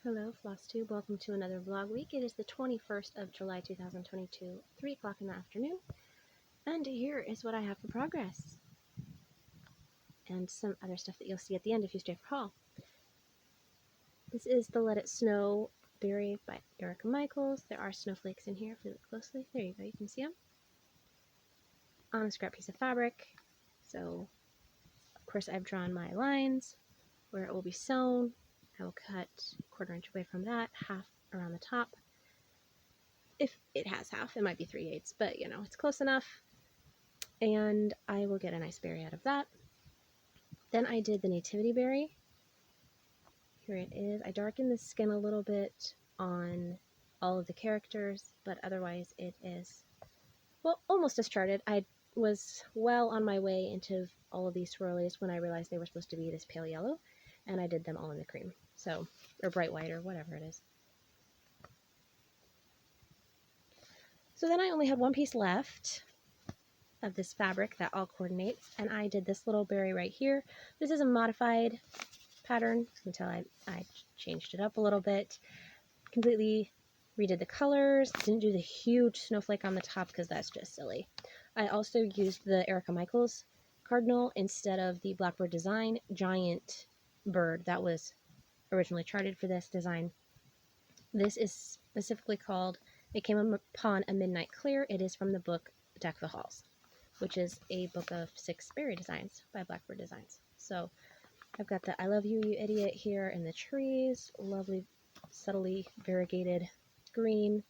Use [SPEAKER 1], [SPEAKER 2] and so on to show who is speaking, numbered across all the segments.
[SPEAKER 1] Hello, Flosstube. Welcome to another vlog week. It is the 21st of July 2022, 3 o'clock in the afternoon, and here is what I have for progress, and some other stuff that you'll see at the end if you stay for haul. This is the Let It Snow berry by Erica Michaels. There are snowflakes in here if you look closely. There you go, you can see them. On a scrap piece of fabric, so of course I've drawn my lines where it will be sewn. I will cut a 1/4 inch away from that, half around the top. If it has half, it might be 3/8, but you know, it's close enough. And I will get a nice berry out of that. Then I did the nativity berry. Here it is. I darkened the skin a little bit on all of the characters, but otherwise it is, well, almost as charted. I was well on my way into all of these swirlies when I realized they were supposed to be this pale yellow, and I did them all in the cream, so, or bright white, or whatever it is. So then I only had one piece left of this fabric that all coordinates, and I did this little berry right here. This is a modified pattern until I changed it up a little bit. Completely redid the colors. Didn't do the huge snowflake on the top because that's just silly. I also used the Erica Michaels cardinal instead of the Blackbird Design giant bird that was originally charted for this design. This is specifically called It Came Upon a Midnight Clear. It is from the book Deck the Halls, which is a book of 6 berry designs by Blackbird Designs. So I've got the I Love You, You Idiot here in the trees. Lovely, subtly variegated green.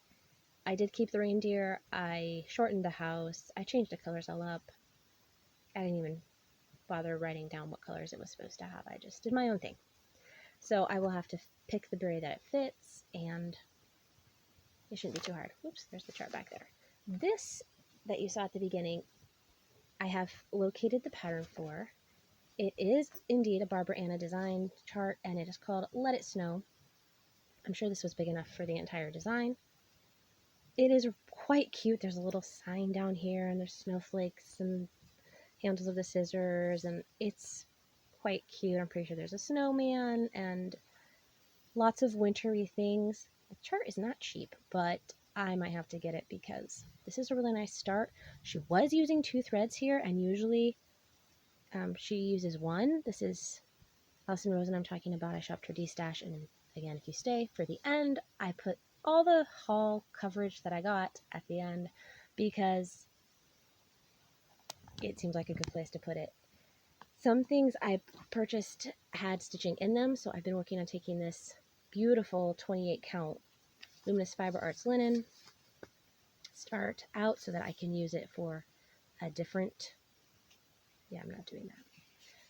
[SPEAKER 1] I did keep the reindeer. I shortened the house. I changed the colors all up. I didn't even bother writing down what colors it was supposed to have. I just did my own thing. So I will have to pick the berry that it fits, and it shouldn't be too hard. Oops, there's the chart back there. This that you saw at the beginning, I have located the pattern for. It is indeed a Barbara Anna design chart, and it is called Let It Snow. I'm sure this was big enough for the entire design. It is quite cute. There's a little sign down here, and there's snowflakes and handles of the scissors, and it's quite cute. I'm pretty sure there's a snowman and lots of wintry things. The chart is not cheap, but I might have to get it because this is a really nice start. She was using 2 threads here, and usually she uses 1. This is Allison Rosen I'm talking about. I shopped her D-stash, and again, if you stay for the end, I put all the haul coverage that I got at the end because it seems like a good place to put it. Some things I purchased had stitching in them, so I've been working on taking this beautiful 28 count Luminous Fiber Arts linen start out so that I can use it for a different, yeah, I'm not doing that.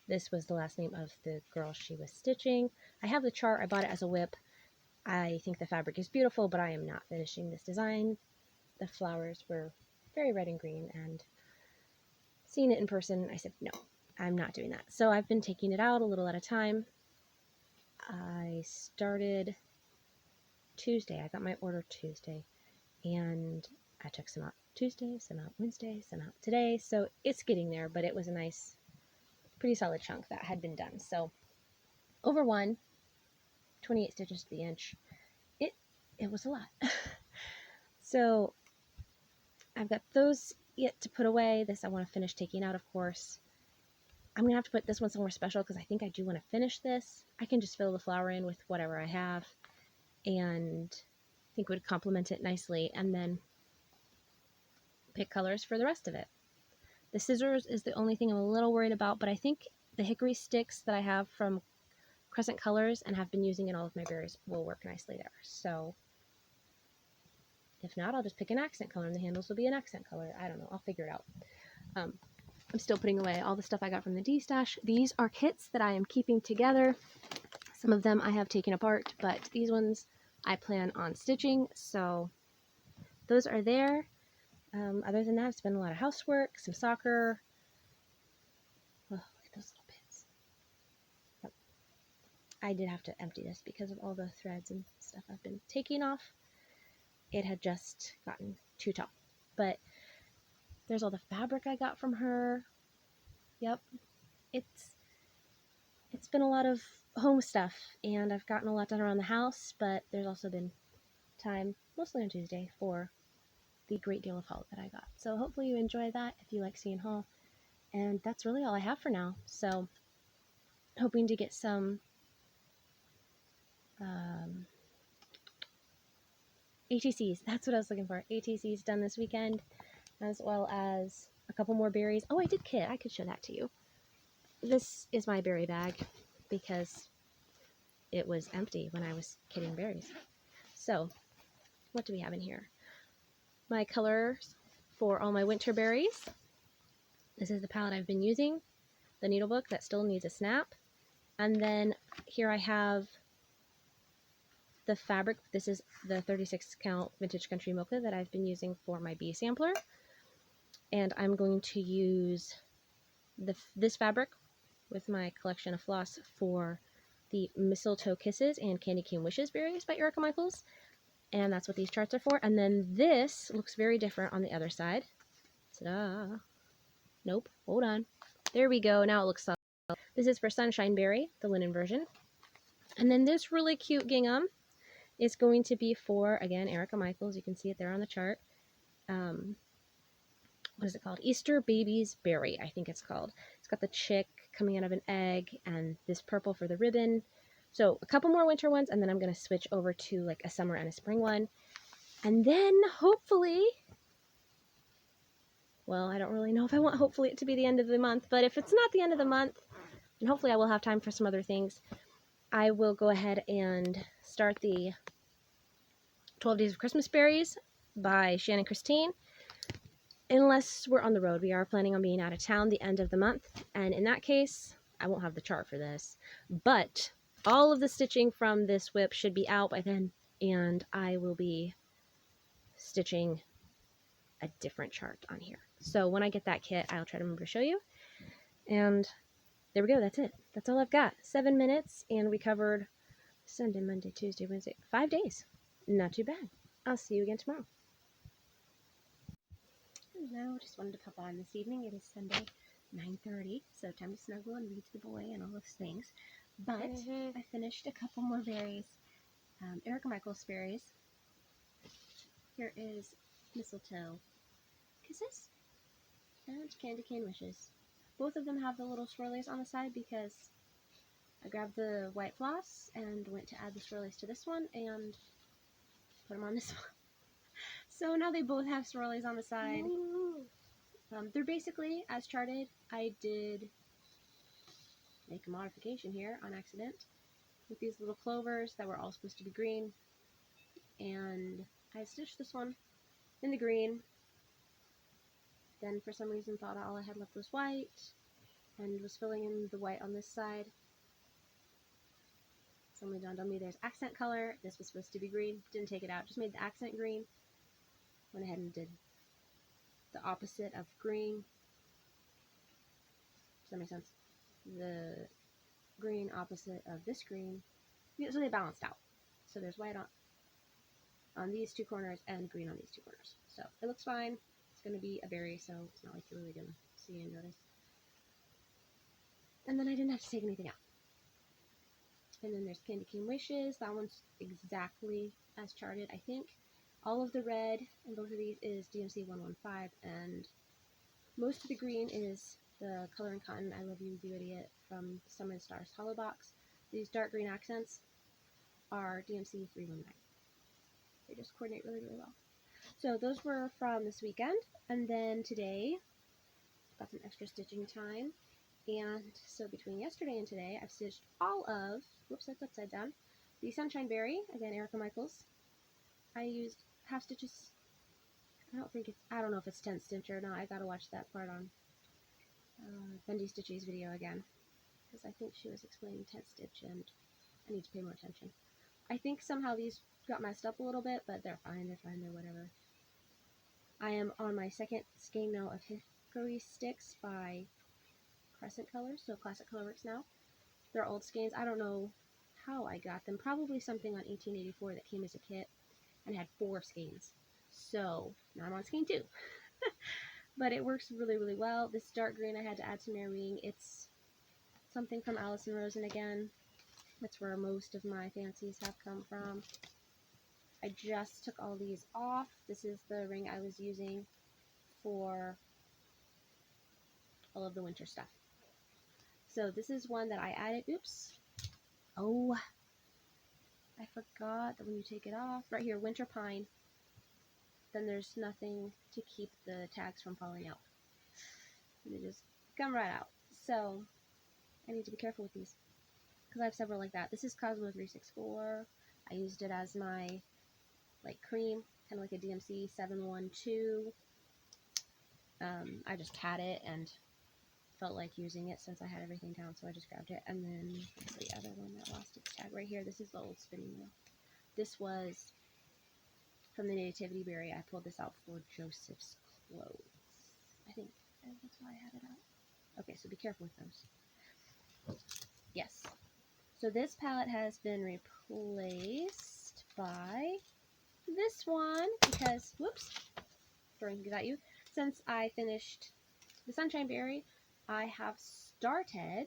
[SPEAKER 1] This was the last name of the girl she was stitching. I have the chart. I bought it as a whip. I think the fabric is beautiful, but I am not finishing this design. The flowers were very red and green, and seeing it in person, I said, no, I'm not doing that. So I've been taking it out a little at a time. I started Tuesday. I got my order Tuesday, and I took some out Tuesday, some out Wednesday, some out today. So it's getting there, but it was a nice, pretty solid chunk that had been done. So over 28 stitches to the inch. It was a lot. So I've got those yet to put away. This I want to finish taking out, of course. I'm going to have to put this one somewhere special because I think I do want to finish this. I can just fill the flower in with whatever I have, and I think it would complement it nicely, and then pick colors for the rest of it. The scissors is the only thing I'm a little worried about, but I think the hickory sticks that I have from Crescent Colors and have been using in all of my berries will work nicely there. So if not, I'll just pick an accent color, and the handles will be an accent color. I don't know. I'll figure it out. I'm still putting away all the stuff I got from the D-stash. These are kits that I am keeping together. Some of them I have taken apart, but these ones I plan on stitching, so those are there. Other than that, I've spent a lot of housework, some soccer. Oh, look at those little bits. Yep. I did have to empty this because of all the threads and stuff I've been taking off. It had just gotten too tall, but there's all the fabric I got from her. Yep, it's been a lot of home stuff, and I've gotten a lot done around the house, but there's also been time, mostly on Tuesday, for the great deal of haul that I got. So hopefully you enjoy that if you like seeing haul. And that's really all I have for now. So hoping to get some ATCs. That's what I was looking for. ATCs done this weekend, as well as a couple more berries. Oh, I did kit. I could show that to you. This is my berry bag because it was empty when I was kitting berries. So what do we have in here? My colors for all my winter berries. This is the palette I've been using, the needle book that still needs a snap. And then here I have the fabric. This is the 36 count Vintage Country Mocha that I've been using for my bee sampler. And I'm going to use this fabric with my collection of floss for the Mistletoe Kisses and Candy Cane Wishes berries by Erica Michaels. And that's what these charts are for. And then this looks very different on the other side. Ta-da! Nope, hold on. There we go, now it looks solid. This is for Sunshine Berry, the linen version. And then this really cute gingham is going to be for, again, Erica Michaels. You can see it there on the chart. What is it called? Easter Baby's Berry, I think it's called. It's got the chick coming out of an egg and this purple for the ribbon. So a couple more winter ones, and then I'm going to switch over to like a summer and a spring one. And then hopefully, well, I don't really know if I want hopefully it to be the end of the month, but if it's not the end of the month, and hopefully I will have time for some other things, I will go ahead and start the 12 Days of Christmas Berries by Shannon Christine. Unless we're on the road, we are planning on being out of town the end of the month, and in that case, I won't have the chart for this, but all of the stitching from this whip should be out by then, and I will be stitching a different chart on here. So when I get that kit, I'll try to remember to show you. And there we go, that's it. That's all I've got. 7 minutes, and we covered Sunday, Monday, Tuesday, Wednesday, 5 days. Not too bad. I'll see you again tomorrow. Hello, just wanted to pop on this evening. It is Sunday, 9:30, so time to snuggle and read to the boy and all those things. But I finished a couple more berries. Erica Michaels berries. Here is Mistletoe Kisses and Candy Cane Wishes. Both of them have the little swirlies on the side because I grabbed the white floss and went to add the swirlies to this one and put them on this one. So now they both have swirlies on the side. They're basically as charted. I did make a modification here on accident with these little clovers that were all supposed to be green, and I stitched this one in the green, then for some reason thought all I had left was white and was filling in the white on this side. Suddenly dawned on me there's accent color. This was supposed to be green. Didn't take it out, just made the accent green. Went ahead and did the opposite of green. Does that make sense? The green opposite of this green. So they balanced out. So there's white on these two corners and green on these two corners. So it looks fine. It's going to be a berry, so it's not like you're really going to see and notice. And then I didn't have to take anything out. And then there's Candy Cane Wishes. That one's exactly as charted, I think. All of the red in both of these is DMC 115, and most of the green is the Color and Cotton I Love You, You Idiot from Summer and Stars Hollow Box. These dark green accents are DMC 319. They just coordinate really, really well. So those were from this weekend, and then today got some extra stitching time. And so between yesterday and today, I've stitched all of, whoops, that's upside down, the Sunshine Berry, again, Erica Michaels. I used half stitches. I don't know if it's 10 stitch or not. I gotta watch that part on Bendy Stitchy's video again, because I think she was explaining 10 stitch and I need to pay more attention. I think somehow these got messed up a little bit, but they're fine, they're whatever. I am on my second skein now of Hickory Sticks by Crescent Colors, so Classic Colorworks now. They're old skeins. I don't know how I got them. Probably something on 1884 that came as a kit and had 4 skeins. So now I'm on skein 2. But it works really, really well. This dark green I had to add some marrying. It's something from Allison Rosen again. That's where most of my fancies have come from. I just took all these off. This is the ring I was using for all of the winter stuff. So this is one that I added. Oops. Oh, I forgot that when you take it off, right here, winter pine, then there's nothing to keep the tags from falling out. They just come right out. So I need to be careful with these because I have several like that. This is Cosmo 364. I used it as my like cream, kind of like a DMC 712. I just had it and felt like using it since I had everything down, so I just grabbed it. And then the other one that lost its tag right here. This is the old spinning wheel. This was from the Nativity Berry. I pulled this out for Joseph's clothes. I think that's why I had it out. Okay, so be careful with those. Yes. So this palette has been replaced by this one because, whoops, throwing these at you. Since I finished the Sunshine Berry, I have started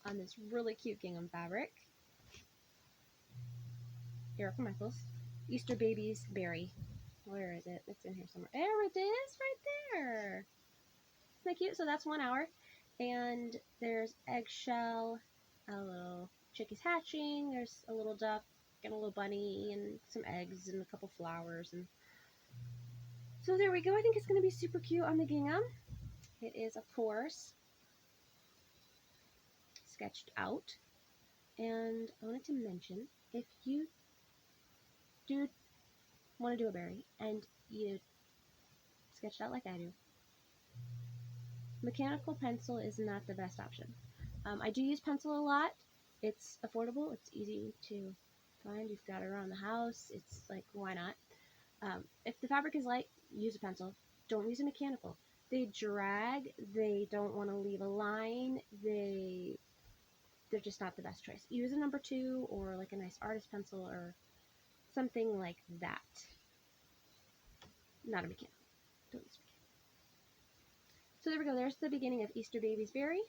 [SPEAKER 1] on this really cute gingham fabric. Erica Michaels, Easter Baby's Berry. Where is it? It's in here somewhere. There it is, right there. Isn't that cute? So that's 1 hour. And there's eggshell, a little chickies hatching, there's a little duck and a little bunny and some eggs and a couple flowers. And so there we go. I think it's going to be super cute on the gingham. It is, of course, sketched out. And I wanted to mention, if you do want to do a berry and you sketched out like I do, mechanical pencil is not the best option. I do use pencil a lot. It's affordable. It's easy to find. You've got it around the house. It's like, why not? If the fabric is light, use a pencil. Don't use a mechanical. They drag. They don't want to leave a line. They're just not the best choice. Use a number 2 or like a nice artist pencil or something like that. Not a mechanical. Don't use a mechanical. So there we go. There's the beginning of Easter Baby's Berry.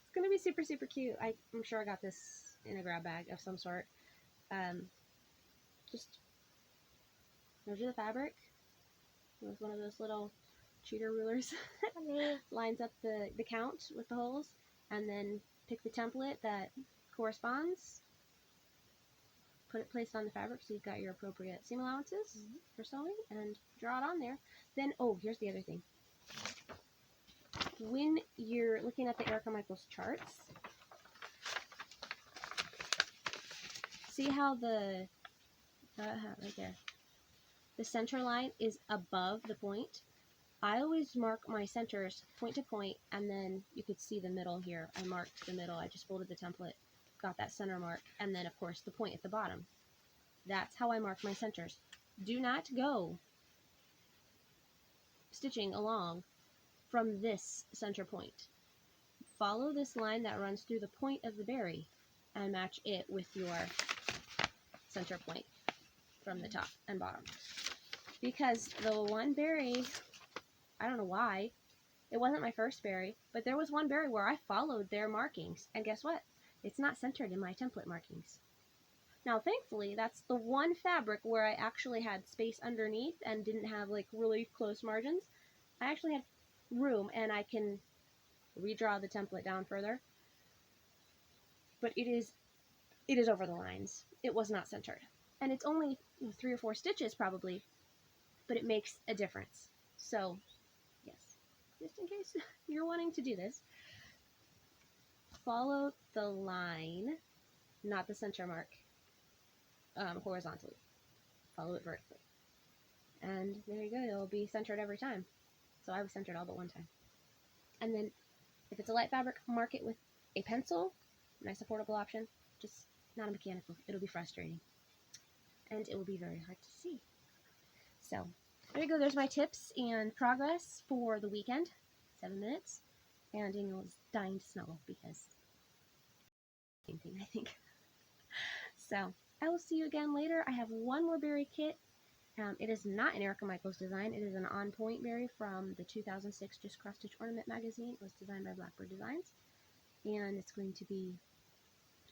[SPEAKER 1] It's going to be super, super cute. I'm sure I got this in a grab bag of some sort. Just measure the fabric with one of those little cheater rulers. Lines up the count with the holes, and then pick the template that corresponds. Place it on the fabric so you've got your appropriate seam allowances for sewing, and draw it on there. Then, oh, here's the other thing. When you're looking at the Erica Michaels charts, see how the right there, the center line is above the point. I always mark my centers point to point, and then you could see the middle here. I marked the middle. I just folded the template, got that center mark, and then of course the point at the bottom. That's how I mark my centers. Do not go stitching along from this center point. Follow this line that runs through the point of the berry and match it with your center point from the top and bottom. Because the one berry, I don't know why, it wasn't my first berry, but there was one berry where I followed their markings, and guess what? It's not centered in my template markings. Now, thankfully, that's the one fabric where I actually had space underneath and didn't have like really close margins. I actually had room, and I can redraw the template down further. But it is over the lines. It was not centered. And it's only 3 or 4 stitches probably, but it makes a difference. So, yes, just in case you're wanting to do this, follow the line, not the center mark, horizontally. Follow it vertically. And there you go. It'll be centered every time. So I was centered all but one time. And then if it's a light fabric, mark it with a pencil. Nice affordable option. Just not a mechanical. It'll be frustrating. And it will be very hard to see. So there you go. There's my tips and progress for the weekend. 7 minutes. And Daniel is dying to snuggle because same thing, I think. So I will see you again later. I have one more berry kit. It is not an Erica Michaels design. It is an On Point berry from the 2006 Just Cross Stitch Ornament magazine. It was designed by Blackbird Designs. and it's going to be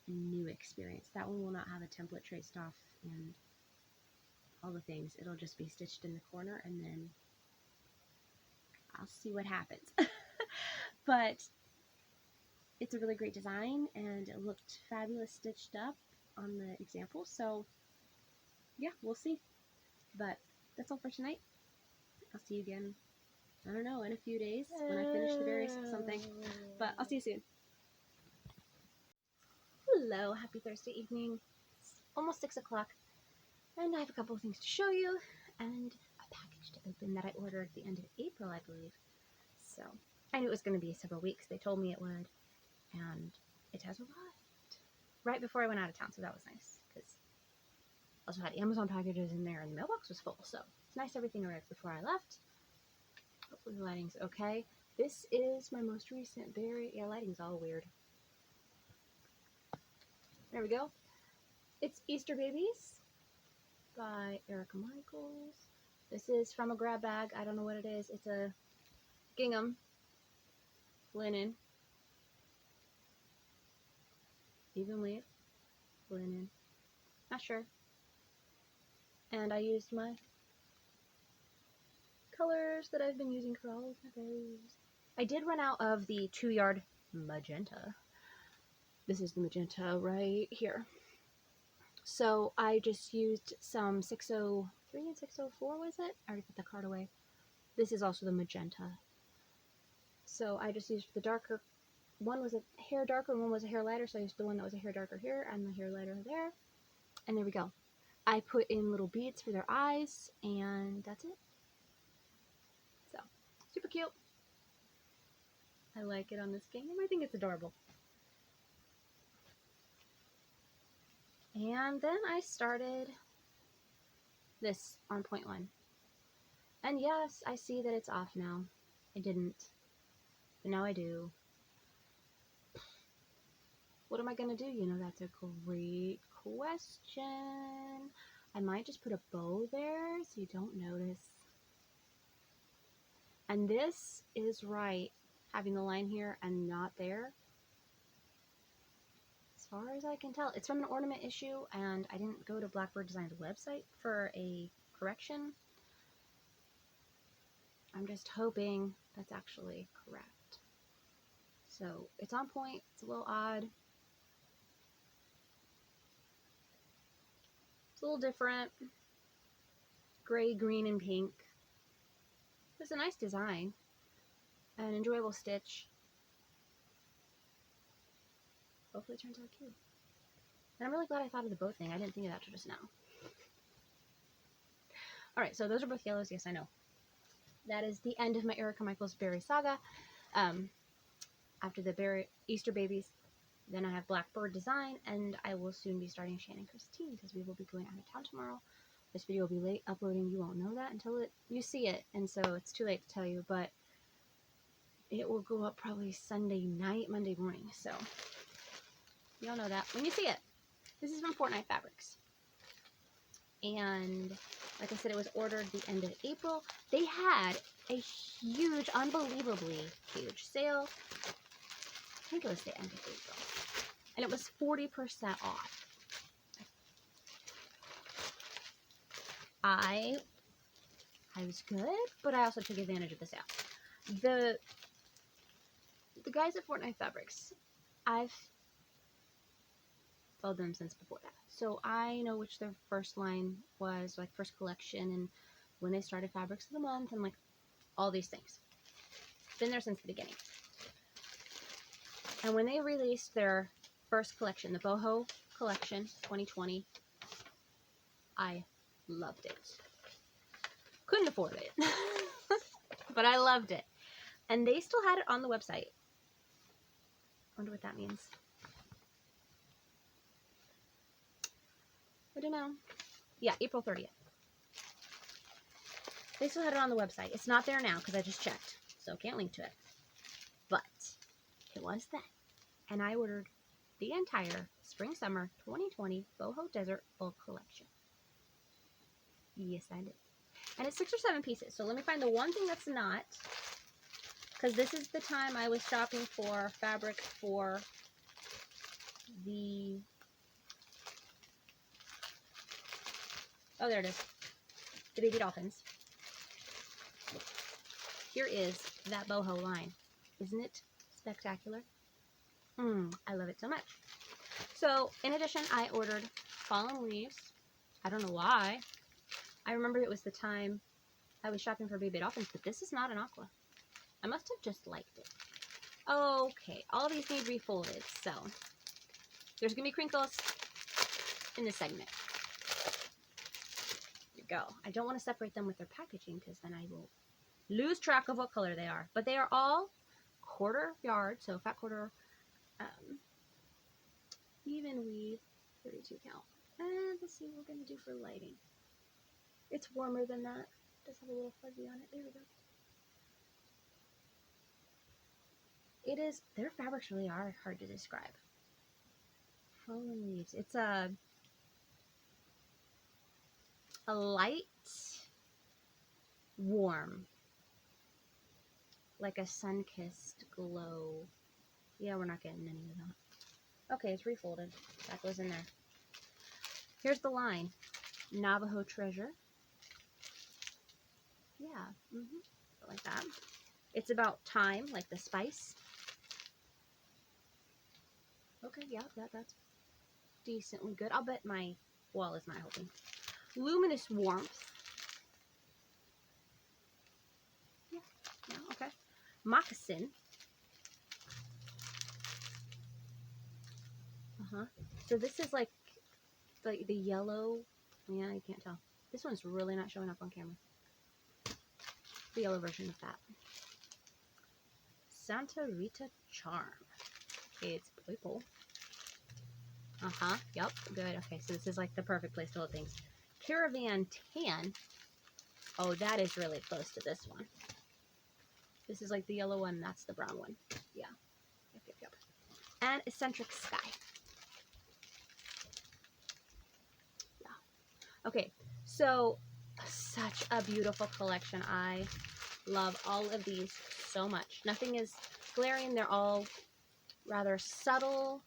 [SPEAKER 1] a new experience. That one will not have a template traced off and all the things. It'll just be stitched in the corner, and then I'll see what happens. But it's a really great design, and it looked fabulous stitched up on the example. So yeah, we'll see. But that's all for tonight. I'll see you again, I don't know, in a few days when I finish the berries something. But I'll see you soon. Hello, happy Thursday evening. It's almost 6 o'clock, and I have a couple of things to show you, and a package to open that I ordered at the end of April, I believe. So I knew it was going to be several weeks. They told me it would, and it has arrived right before I went out of town, so that was nice, because I also had Amazon packages in there, and the mailbox was full, so it's nice everything arrived before I left. Hopefully the lighting's okay. This is my most recent berry. Yeah, lighting's all weird. There we go. It's Easter Babies by Erica Michaels. This is from a grab bag. I don't know what it is. It's a gingham linen. Even weight linen. Not sure. And I used my colors that I've been using for all of my berries. I did run out of the 2-yard magenta. This is the magenta right here. So I just used some 603 and 604, was it? I already put the card away. This is also the magenta. So I just used the darker, one was a hair darker and one was a hair lighter, so I used the one that was a hair darker here and the hair lighter there. And there we go. I put in little beads for their eyes, and that's it. So, super cute. I like it on this gingham. I think it's adorable. And then I started this on point 1. And yes, I see that it's off now. I didn't, but now I do. What am I going to do? You know, that's a great question. I might just put a bow there so you don't notice. And this is right, having the line here and not there. As far as I can tell, it's from an ornament issue, and I didn't go to Blackbird Design's website for a correction. I'm just hoping that's actually correct. So it's on point. It's a little odd. It's a little different. Gray, green, and pink. It's a nice design. An enjoyable stitch. Hopefully it turns out cute. And I'm really glad I thought of the bow thing. I didn't think of that till just now. Alright, so those are both yellows. Yes, I know. That is the end of my Erica Michaels berry saga. After the Easter Babies, then I have Blackbird Design, and I will soon be starting Shannon Christine because we will be going out of town tomorrow. This video will be late uploading. You won't know that until you see it, and so it's too late to tell you, but it will go up probably Sunday night, Monday morning, so you'll know that when you see it. This is from Fortnite Fabrics, and like I said, it was ordered the end of April. They had a huge, unbelievably huge sale. I think it was the end of April, and it was 40% off. I was good, but I also took advantage of the sale. The guys at Fortnite Fabrics, I've followed them since before that, so I know which their first line was, like first collection, and when they started Fabrics of the Month, and like all these things. Been there since the beginning. And when they released their first collection, the Boho collection 2020, I loved it. Couldn't afford it, but I loved it. And they still had it on the website. Wonder what that means. I don't know. Yeah, April 30th. They still had it on the website. It's not there now because I just checked, so can't link to it. But it was then. And I ordered the entire Spring-Summer 2020 Boho Desert Bulk Collection. Yes, I did. And it's 6 or 7 pieces. So let me find the one thing that's not,
[SPEAKER 2] because this is the time I was shopping for fabric for the, oh, there it is, the baby dolphins. Here is that boho line. Isn't it spectacular? I love it so much. So, in addition, I ordered Fallen Leaves. I don't know why. I remember it was the time I was shopping for baby dolphins, but this is not an aqua. I must have just liked it. Okay, all these need refolded, so there's going to be crinkles in this segment. Here we go. I don't want to separate them with their packaging because then I will lose track of what color they are. But they are all quarter yard, so fat quarter, even weave, 32 count. And let's see what we're going to do for lighting. It's warmer than that. It does have a little fuzzy on it. There we go. It is, their fabrics really are hard to describe. Fallen Leaves. It's a light, warm, like a sun-kissed glow. Yeah, we're not getting any of that. Okay, it's refolded. That goes in there. Here's the line. Navajo Treasure. Yeah, like that. It's about thyme, like the spice. Okay, yeah, that's decently good. I'll bet my wall is not helping. Luminous Warmth. Yeah, okay. Moccasin. So this is like the yellow. Yeah, you can't tell. This one's really not showing up on camera. The yellow version of that. Santa Rita Charm. Okay, it's purple. Yep, good. Okay, so this is like the perfect place to hold things. Caravan Tan. Oh, that is really close to this one. This is like the yellow one, that's the brown one. Yeah. Yep. And Eccentric Sky. Yeah. Okay, so such a beautiful collection. I love all of these so much. Nothing is glaring. They're all rather subtly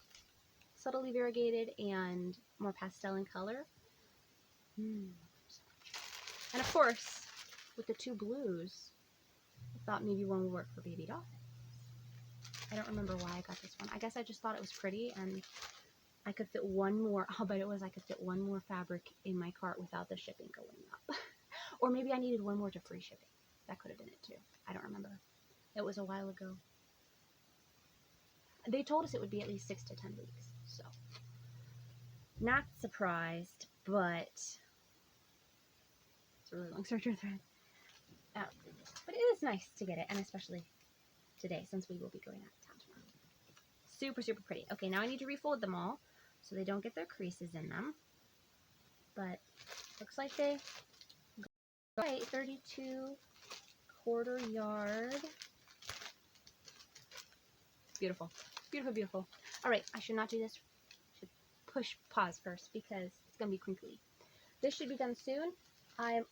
[SPEAKER 2] variegated and more pastel in color. And of course, with the two blues, I thought maybe one would work for baby dolphins. I don't remember why I got this one. I guess I just thought it was pretty and I could fit one more. I'll bet it was I could fit one more fabric in my cart without the shipping going up. Or maybe I needed one more to free shipping. That could have been it too. I don't remember. It was a while ago. They told us it would be at least 6 to 10 weeks. So, not surprised, but it's a really long serger thread. But it is nice to get it, and especially today since we will be going out of town tomorrow. Super, super pretty. Okay, now I need to refold them all so they don't get their creases in them. But looks like they go right. 32 quarter yard. Beautiful. Beautiful, beautiful. All right, I should not do this. I should push pause first because it's going to be crinkly. This should be done soon. I'm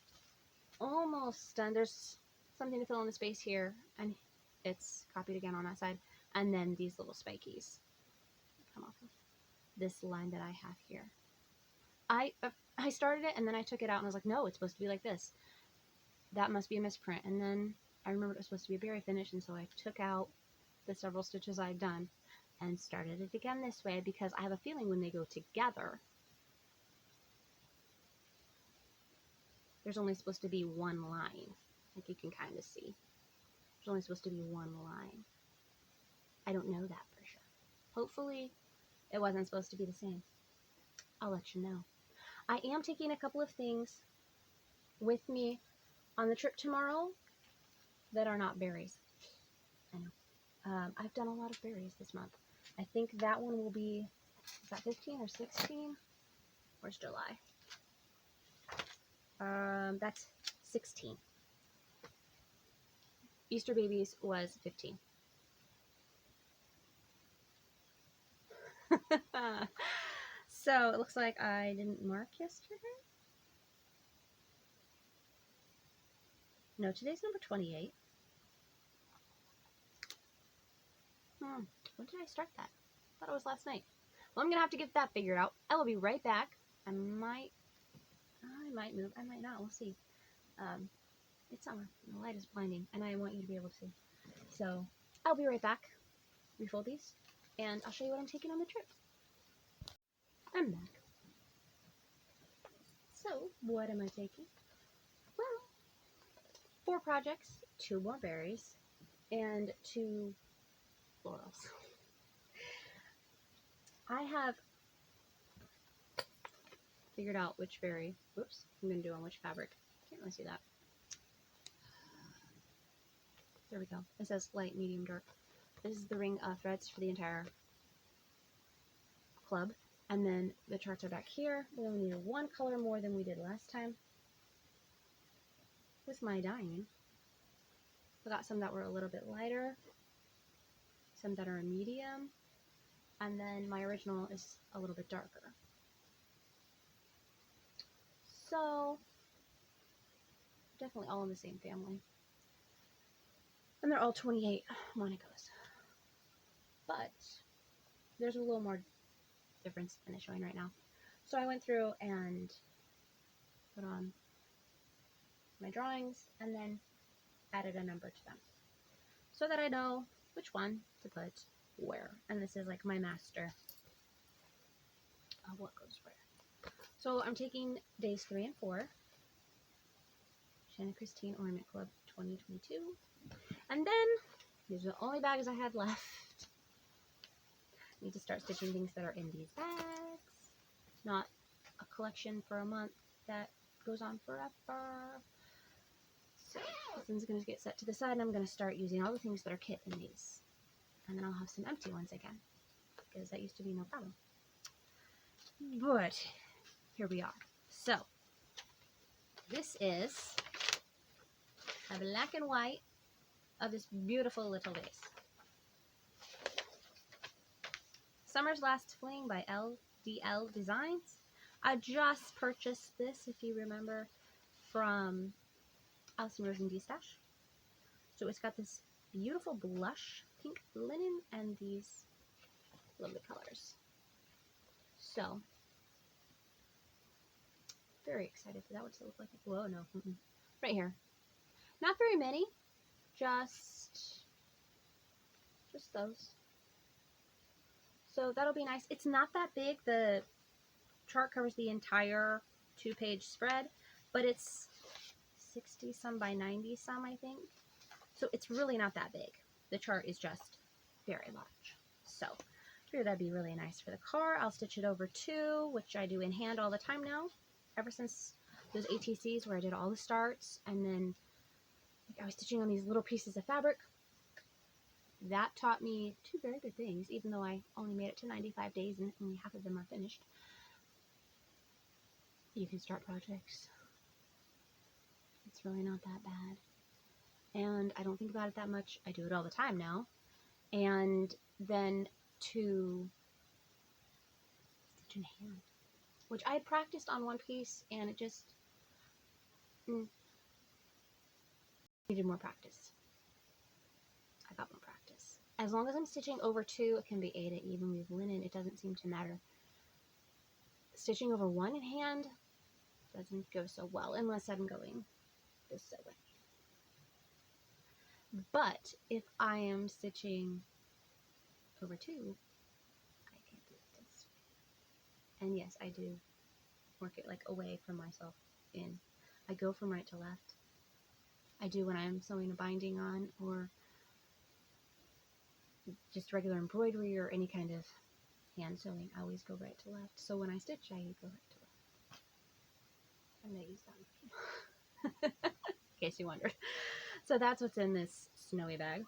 [SPEAKER 2] almost done. There's something to fill in the space here, and it's copied again on that side. And then these little spikies come off of this line that I have here. I started it, and then I took it out, and I was like, no, it's supposed to be like this. That must be a misprint. And then I remembered it was supposed to be a berry finish, and so I took out the several stitches I'd done and started it again this way because I have a feeling when they go together, there's only supposed to be one line. Like you can kind of see. There's only supposed to be one line. I don't know that for sure. Hopefully it wasn't supposed to be the same. I'll let you know. I am taking a couple of things with me on the trip tomorrow that are not berries. I know. I've done a lot of berries this month. I think that one will be, is that 15 or 16? Where's July? That's 16. Easter Babies was 15. So it looks like I didn't mark yesterday. No, today's number 28. When did I start that? I thought it was last night. Well, I'm gonna have to get that figured out. I will be right back. I might move. I might not. We'll see. It's summer. The light is blinding, and I want you to be able to see. So I'll be right back. Refold these, and I'll show you what I'm taking on the trip. I'm back. So what am I taking? Well, 4 projects, 2 more berries, and 2 florals. I have figured out which berry, whoops, I'm going to do on which fabric. Can't really see that. There we go. It says light, medium, dark. This is the ring of threads for the entire club. And then the charts are back here. We only needed 1 color more than we did last time with my dyeing. I got some that were a little bit lighter, some that are a medium, and then my original is a little bit darker. So definitely all in the same family. And they're all 28 Monicos. But there's a little more difference than it's showing right now. So I went through and put on my drawings and then added a number to them so that I know which one to put where. And this is like my master of what goes where. So I'm taking days 3 and 4. Shanna Christine Ornament Club 2022. And then these are the only bags I had left. I need to start stitching things that are in these bags. Not a collection for a month that goes on forever. So this one's going to get set to the side, and I'm going to start using all the things that are kit in these. And then I'll have some empty ones again, because that used to be no problem. But here we are. So this is a black and white of this beautiful little vase. Summer's Last Fling by LDL Designs. I just purchased this, if you remember, from Allison Rose and D-Stash. So it's got this beautiful blush pink linen and these lovely colors. So very excited for that. What's it look like? Whoa, no. Right here. Not very many. Just those. So that'll be nice. It's not that big. The chart covers the entire 2-page spread, but it's 60 some by 90 some, I think. So it's really not that big. The chart is just very large. So I figured that'd be really nice for the car. I'll stitch it over 2, which I do in hand all the time now, ever since those ATCs where I did all the starts, and then I was stitching on these little pieces of fabric. That taught me 2 very good things, even though I only made it to 95 days and only half of them are finished. You can start projects. It's really not that bad. And I don't think about it that much. I do it all the time now. And then to stitch in hand, which I had practiced on one piece and it just needed more practice. I got more practice. As long as I'm stitching over 2, it can be 8 even with linen. It doesn't seem to matter. Stitching over 1 in hand doesn't go so well unless I'm going this way. But if I am stitching over 2, I can do it this way. And yes, I do work it like away from myself in. I go from right to left. I do when I'm sewing a binding on or just regular embroidery or any kind of hand sewing. I always go right to left. So when I stitch, I go right to left. I'm going to use that in case you wondered. So that's what's in this snowy bag.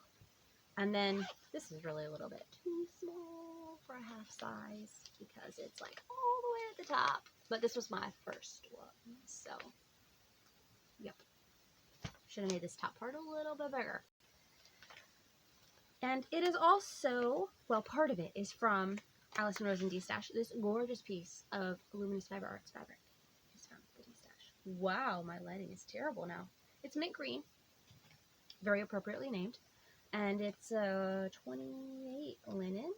[SPEAKER 2] And then this is really a little bit too small for a half size because it's like all the way at the top. But this was my first one. So, yep. Should have made this top part a little bit bigger. And it is also, well, part of it is from Allison Rose and D-Stash. This gorgeous piece of Luminous Fiber Arts fabric is from the D-Stash. Wow, my lighting is terrible now. It's mint green, very appropriately named. and it's a 28 linen,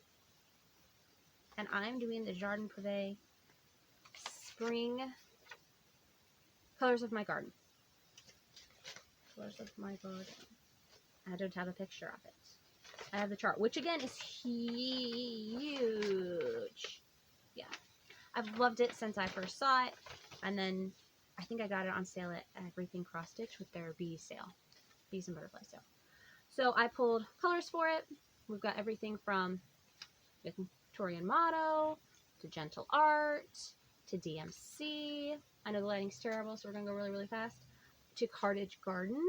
[SPEAKER 2] and I'm doing the Jardin Privé Spring Colors of My Garden. Colors of My Garden. I don't have a picture of it. I have the chart, which again is huge. Yeah, I've loved it since I first saw it, and then I think I got it on sale at Everything Cross Stitch with their bees sale, bees and butterfly sale. So I pulled colors for it. We've got everything from Victorian Motto to Gentle Art to DMC. I know the lighting's terrible, so we're gonna go really, really fast. To Cartage Garden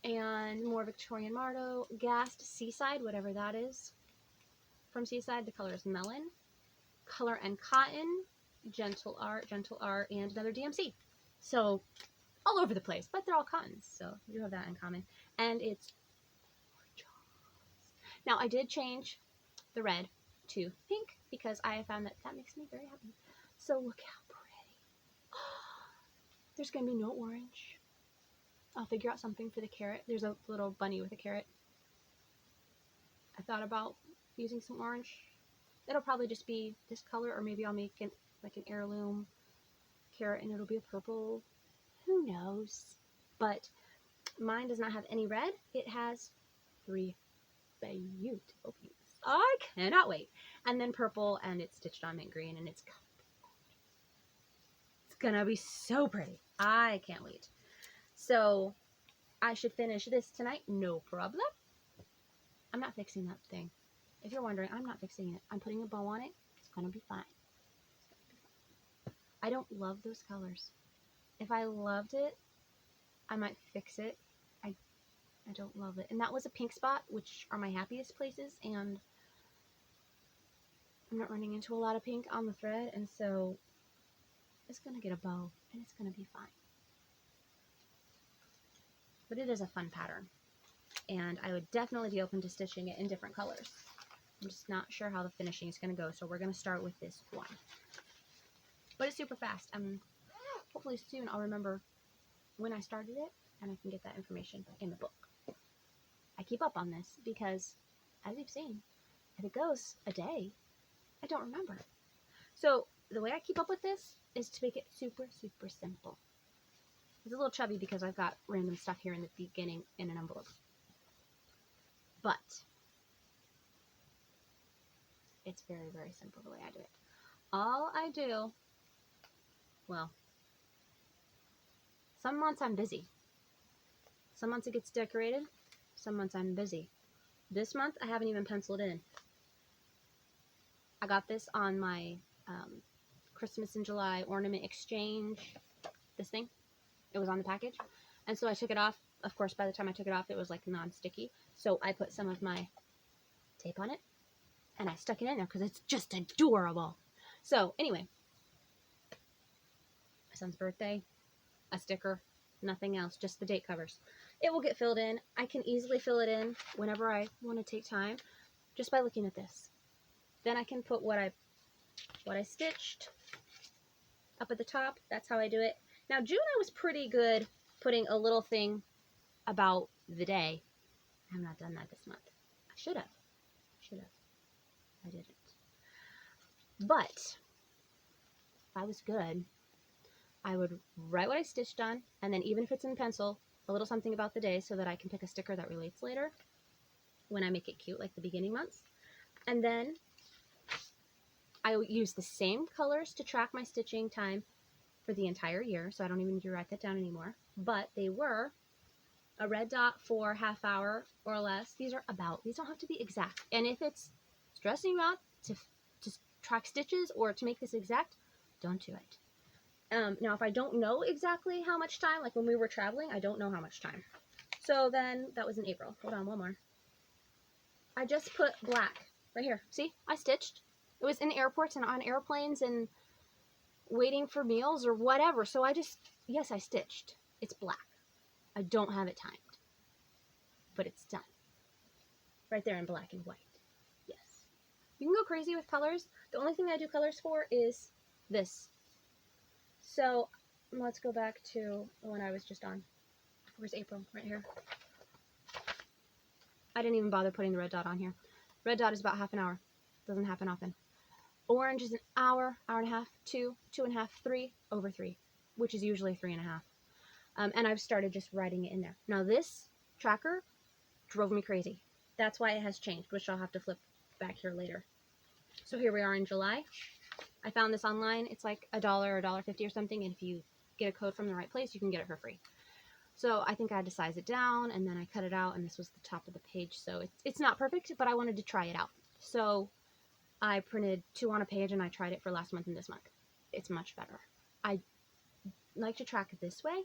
[SPEAKER 2] and more Victorian Motto, Gassed Seaside, whatever that is. From Seaside, the color is Melon. Color and Cotton, Gentle Art, and another DMC. So all over the place, but they're all cottons, so you do have that in common. And it's gorgeous. Now I did change the red to pink because I found that that makes me very happy. So look how pretty. There's gonna be no orange. I'll figure out something for the carrot. There's a little bunny with a carrot. I thought about using some orange. It'll probably just be this color, or maybe I'll make it like an heirloom carrot and it'll be a purple. Who knows? But mine does not have any red. It has 3 beautiful pinks. I cannot wait. And then purple, and it's stitched on mint green, and it's gonna be so pretty. I can't wait. So I should finish this tonight, no problem. I'm not fixing that thing. If you're wondering, I'm not fixing it. I'm putting a bow on it. It's gonna be fine. I don't love those colors. If I loved it, I might fix it. I don't love it. And that was a pink spot, which are my happiest places, and I'm not running into a lot of pink on the thread, and so it's gonna get a bow, and it's gonna be fine. But it is a fun pattern, and I would definitely be open to stitching it in different colors. I'm just not sure how the finishing is gonna go, so we're gonna start with this one. But it's super fast. Hopefully soon I'll remember when I started it, and I can get that information in the book. I keep up on this because, as you've seen, if it goes a day, I don't remember. So the way I keep up with this is to make it super, super simple. It's a little chubby because I've got random stuff here in the beginning in an envelope. But it's very, very simple the way I do it. All I do, well, some months I'm busy. Some months it gets decorated. Some months I'm busy. This month I haven't even penciled in. I got this on my Christmas in July ornament exchange, this thing. It was on the package. And so I took it off. Of course, by the time I took it off, it was like non-sticky. So I put some of my tape on it and I stuck it in there because it's just adorable. So anyway, my son's birthday, a sticker, nothing else, just the date covers. It will get filled in. I can easily fill it in whenever I want to take time just by looking at this. Then I can put what I stitched up at the top. That's how I do it. Now, June I was pretty good putting a little thing about the day. I have not done that this month. I should have. I didn't. But if I was good, I would write what I stitched on, and then even if it's in pencil, a little something about the day so that I can pick a sticker that relates later when I make it cute, like the beginning months. And then I use the same colors to track my stitching time for the entire year, so I don't even need to write that down anymore. But they were a red dot for half hour or less. These don't have to be exact. And if it's stressing you out to track stitches or to make this exact, don't do it. Now, if I don't know exactly how much time, like when we were traveling, I don't know how much time. So then, that was in April. Hold on, one more. I just put black right here. See, I stitched. It was in airports and on airplanes and waiting for meals or whatever. So yes, I stitched. It's black. I don't have it timed, but it's done. Right there in black and white. Yes. You can go crazy with colors. The only thing I do colors for is this. So let's go back to the one I was just on. Where's April? Right here. I didn't even bother putting the red dot on here. Red dot is about half an hour. Doesn't happen often. Orange is an hour, hour and a half, 2, 2.5, 3, over 3, which is usually 3.5. And I've started just writing it in there. Now this tracker drove me crazy. That's why it has changed, which I'll have to flip back here later. So here we are in July. I found this online. It's like $1 or $1.50 or something, and if you get a code from the right place, you can get it for free. So I think I had to size it down, and then I cut it out, and this was the top of the page. So it's not perfect, but I wanted to try it out. So I printed 2 on a page, and I tried it for last month and this month. It's much better. I like to track it this way,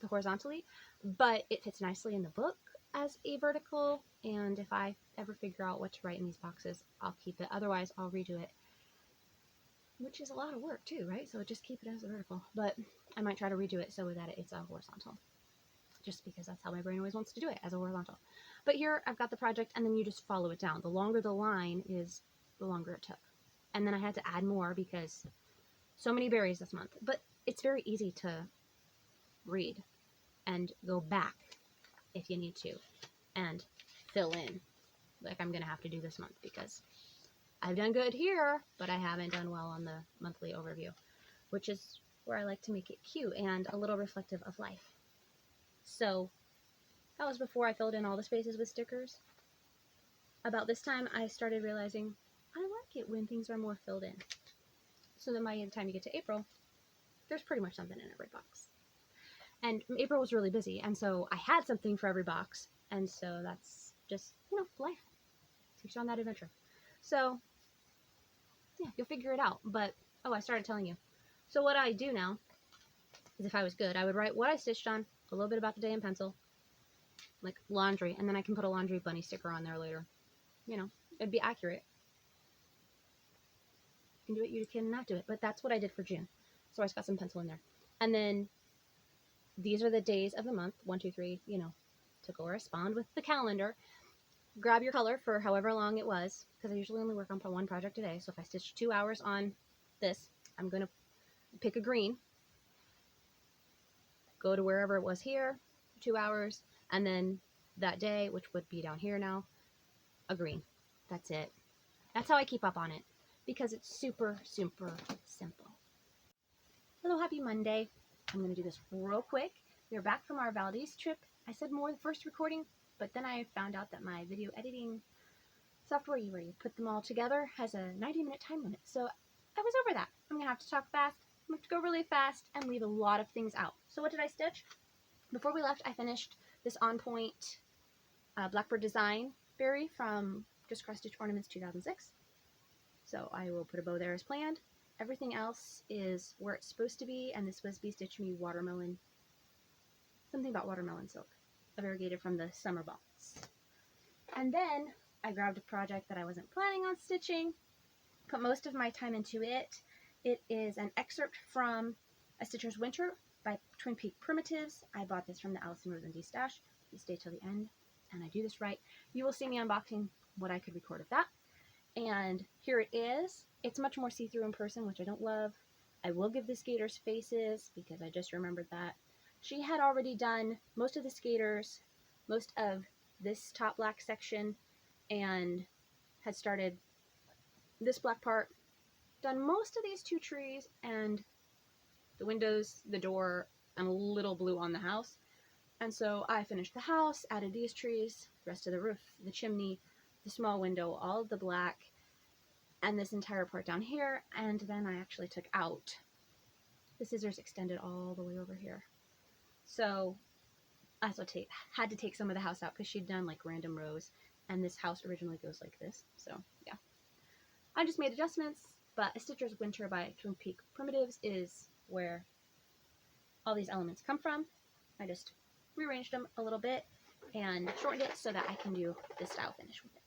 [SPEAKER 2] the horizontally, but it fits nicely in the book as a vertical, and if I ever figure out what to write in these boxes, I'll keep it. Otherwise, I'll redo it, which is a lot of work too, right? So just keep it as a vertical, but I might try to redo it so that it's a horizontal, just because that's how my brain always wants to do it, as a horizontal. But here I've got the project, and then you just follow it down. The longer the line is, the longer it took. And then I had to add more because so many berries this month. But it's very easy to read and go back if you need to and fill in, like I'm gonna have to do this month, because I've done good here, but I haven't done well on the monthly overview, which is where I like to make it cute and a little reflective of life. So that was before I filled in all the spaces with stickers. About this time, I started realizing I like it when things are more filled in. So then by the time you get to April, there's pretty much something in every box. And April was really busy, and so I had something for every box, and so that's just, life. Takes you on that adventure. So, yeah, you'll figure it out. But, I started telling you. So what I do now is, if I was good, I would write what I stitched on, a little bit about the day in pencil, like laundry, and then I can put a laundry bunny sticker on there later. It'd be accurate. You can do it, you can not do it, but that's what I did for June. So I just got some pencil in there. And then these are the days of the month, 1, 2, 3, to correspond with the calendar. Grab your color for however long it was, because I usually only work on one project a day. So if I stitch 2 hours on this, I'm going to pick a green, go to wherever it was here, 2 hours, and then that day, which would be down here now, a green. That's it. That's how I keep up on it, because it's super, super simple. Hello, happy Monday. I'm going to do this real quick. We're back from our Valdez trip. I said more the first recording, but then I found out that my video editing software, where you put them all together, has a 90-minute time limit. So I was over that. I'm going to have to talk fast. I'm going to have to go really fast and leave a lot of things out. So what did I stitch? Before we left, I finished this On Point Blackbird design berry from Just Cross Stitch Ornaments 2006. So I will put a bow there as planned. Everything else is where it's supposed to be, and this was Be Stitch Me Watermelon, something about watermelon silk, variegated from the summer box. And then I grabbed a project that I wasn't planning on stitching, put most of my time into it. It is an excerpt from A Stitcher's Winter by Twin Peak Primitives. I bought this from the Allison Rosen D stash. You stay till the end, and I do this right. You will see me unboxing what I could record of that. And here it is. It's much more see-through in person, which I don't love. I will give the skaters faces, because I just remembered that. She had already done most of the skaters, most of this top black section, and had started this black part, done most of these 2 trees, and the windows, the door, and a little blue on the house. And so I finished the house, added these trees, the rest of the roof, the chimney, the small window, all of the black, and this entire part down here. And then I actually took out the scissors, extended all the way over here. So I also had to take some of the house out, because she'd done like random rows, and this house originally goes like this. So yeah, I just made adjustments. But A Stitcher's Winter by Twin Peak Primitives is where all these elements come from. I just rearranged them a little bit and shortened it so that I can do this style finish with it,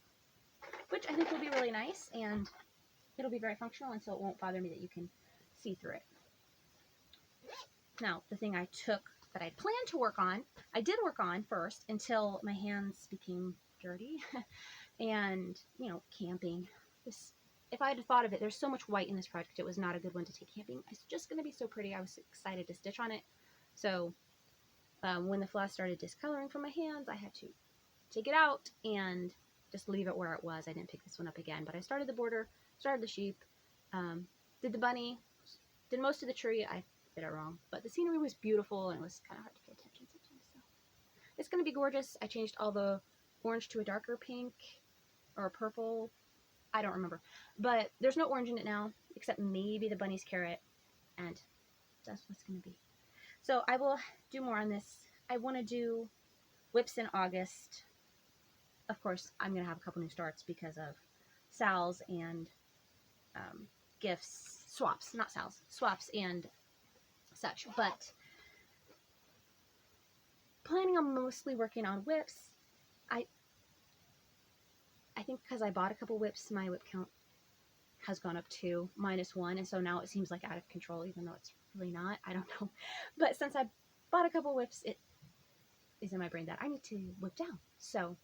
[SPEAKER 2] which I think will be really nice, and it'll be very functional, and so it won't bother me that you can see through it. Now, the thing I took that I planned to work on, I did work on first until my hands became dirty and, camping. If I had thought of it, there's so much white in this project, it was not a good one to take camping. It's just going to be so pretty. I was excited to stitch on it. So when the floss started discoloring from my hands, I had to take it out and just leave it where it was. I didn't pick this one up again, but I started the border, started the sheep, did the bunny, did most of the tree. I did it wrong, but the scenery was beautiful and it was kind of hard to pay attention sometimes. So it's going to be gorgeous. I changed all the orange to a darker pink or a purple. I don't remember, but there's no orange in it now, except maybe the bunny's carrot, and that's what's going to be. So I will do more on this. I want to do whips in August. Of course, I'm going to have a couple new starts because of Sal's and gifts, swaps, not Sal's, swaps and such. But planning on mostly working on whips. I think because I bought a couple whips, my whip count has gone up to -1, and so now it seems like out of control, even though it's really not. I don't know. But since I bought a couple whips, it is in my brain that I need to whip down. So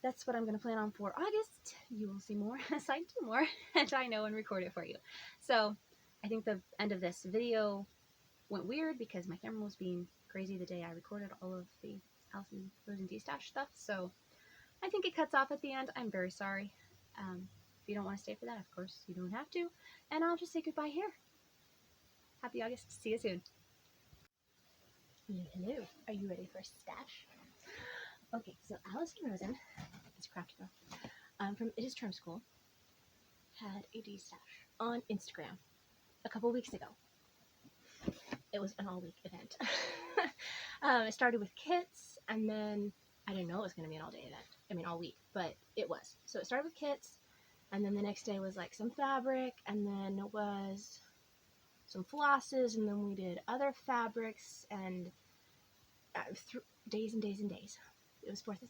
[SPEAKER 2] that's what I'm going to plan on for August. You will see more as I do more, and I know and record it for you. So I think the end of this video went weird because my camera was being crazy the day I recorded all of the Allison Frozen D-Stash stuff. So I think it cuts off at the end. I'm very sorry. If you don't want to stay for that, of course, you don't have to. And I'll just say goodbye here. Happy August. See you soon. Hello. Are you ready for a stash? Okay, so Allison Rosen, this craft girl, from It Is Charm School, had a D-Stash on Instagram a couple weeks ago. It was an all-week event. It started with kits, and then I didn't know it was going to be an all-day event. I mean, all week, but it was. So it started with kits, and then the next day was like some fabric, and then it was some flosses, and then we did other fabrics, and days and days and days. It was 4th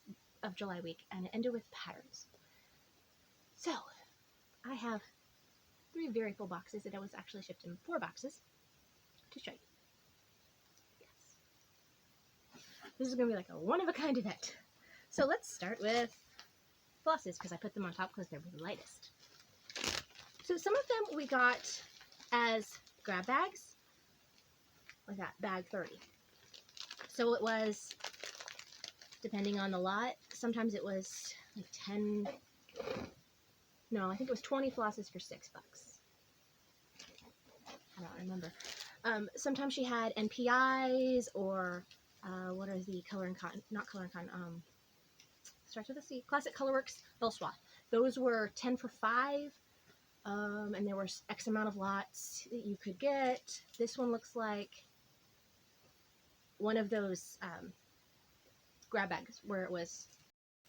[SPEAKER 2] of July week, and it ended with patterns. So I have 3 very full boxes that I was actually shipped in 4 boxes to show you. Yes. This is going to be like a one-of-a-kind event. So let's start with flosses, because I put them on top because they're the lightest. So some of them we got as grab bags, like that, bag 30. So it was, depending on the lot, sometimes it was like 10, no, I think it was 20 flosses for $6. I don't remember. Sometimes she had NPIs or what are the color and cotton, not color and cotton, starts with a C, Classic Colorworks Bellswa. Those were 10 for $5, and there were X amount of lots that you could get. This one looks like one of those grab bags where it was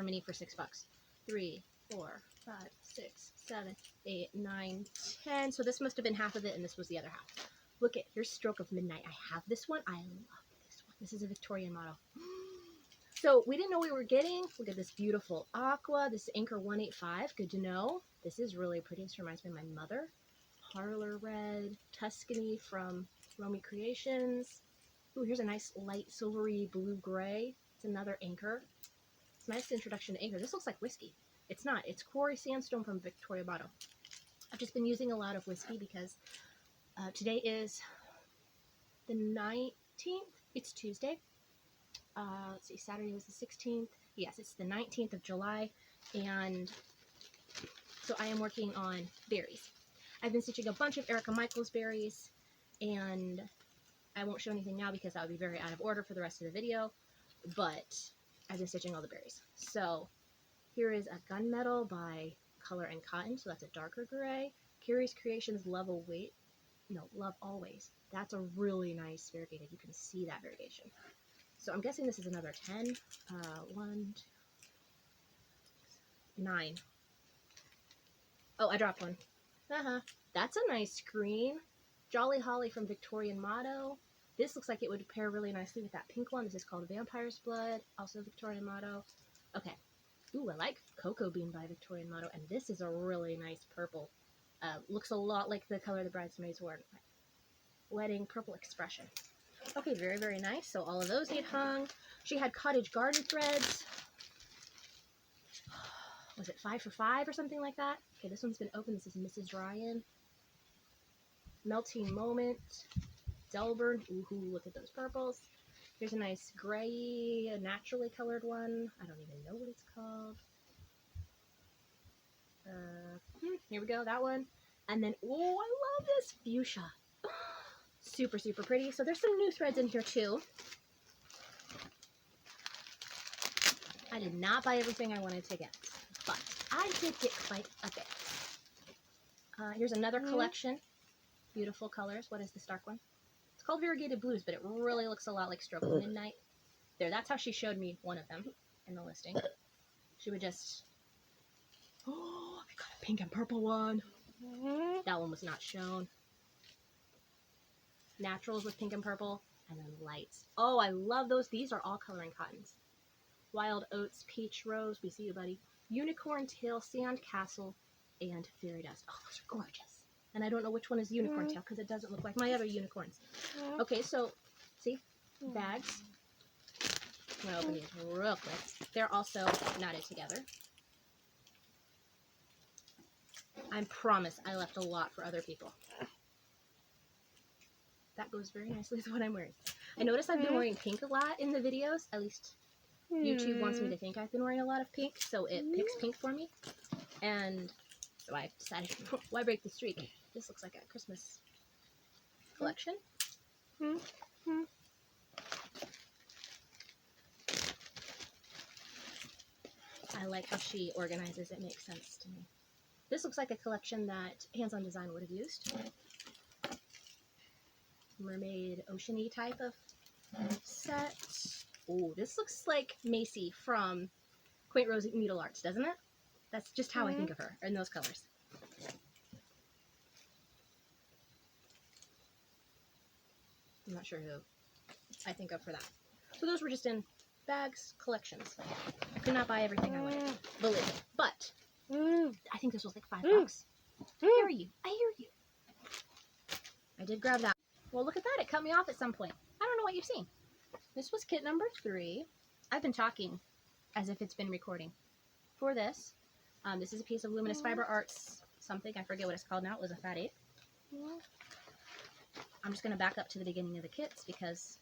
[SPEAKER 2] mini for $6. 3, 4, 5, 6, 7, 8, 9, 10. So this must have been half of it, and this was the other half. Look at, here's Stroke of Midnight. I have this one. I love this one. This is a Victorian model. So we didn't know we were getting. Look at this beautiful aqua. This is Anchor 185. Good to know. This is really pretty. This reminds me of my mother. Parlor Red. Tuscany from Romy Creations. Ooh, here's a nice light silvery blue-gray. It's another Anchor. It's a nice introduction to Anchor. This looks like whiskey. It's not. It's Quarry Sandstone from Victoria Bottle. I've just been using a lot of whiskey because today is the 19th. It's Tuesday. Let's see, Saturday was the 16th. Yes, it's the 19th of July, and so I am working on berries. I've been stitching a bunch of Erica Michaels berries, and I won't show anything now because that would be very out of order for the rest of the video, but I've been stitching all the berries. So here is a Gunmetal by Color and Cotton, so that's a darker gray. Carrie's Creations Love Always. That's a really nice variegated. You can see that variegation. So I'm guessing this is another 10. 1, 2, 9. Oh, I dropped one. That's a nice green. Jolly Holly from Victorian Motto. This looks like it would pair really nicely with that pink one. This is called Vampire's Blood, also Victorian Motto. Okay. Ooh, I like Cocoa Bean by Victorian Motto, and this is a really nice purple. Looks a lot like the color the bridesmaids wore. Wedding Purple Expression. Okay, very, very nice. So all of those need hung. She had Cottage Garden threads. Was it 5 for $5 or something like that? Okay, this one's been opened. This is Mrs. Ryan. Melting Moment. Delburn. Ooh, look at those purples.
[SPEAKER 1] Here's a nice gray, naturally colored one. I don't even know what it's called. Here we go, that one. And then, oh, I love this fuchsia. Super, super pretty. So there's some new threads in here too. I did not buy everything I wanted to get, but I did get quite a bit. Here's another collection. Beautiful colors. What is this dark one? It's called Variegated Blues, but it really looks a lot like Stroke of Midnight. There, that's how she showed me one of them in the listing. She would just... Oh, I got a pink and purple one. That one was not shown. Naturals with pink and purple, and then lights. Oh, I love those. These are all coloring cottons. Wild Oats, Peach Rose, we see you, buddy. Unicorn Tail, Sand Castle, and Fairy Dust. Oh, those are gorgeous. And I don't know which one is Unicorn Tail because it doesn't look like my other unicorns. Okay, so, see? Bags. I'm going to open these real quick. They're also knotted together. I promise I left a lot for other people. That goes very nicely with what I'm wearing. I notice I've been wearing pink a lot in the videos. At least YouTube wants me to think I've been wearing a lot of pink, so it picks pink for me. And so I decided, why break the streak? This looks like a Christmas collection. I like how she organizes it. Makes sense to me. This looks like a collection that Hands On Design would have used. Mermaid, ocean-y type of set. Oh, this looks like Macy from Quaint Rose Needle Arts, doesn't it? That's just how I think of her, in those colors. I'm not sure who I think of for that. So those were just in bags, collections. I could not buy everything I wanted, believe me. But I think this was like $5. I hear you. I hear you. I did grab that. Well, look at that. It cut me off at some point. I don't know what you've seen. This was kit number 3. I've been talking as if it's been recording. For this, this is a piece of Luminous Fiber Arts something. I forget what it's called now. It was a fat 8. I'm just going to back up to the beginning of the kits because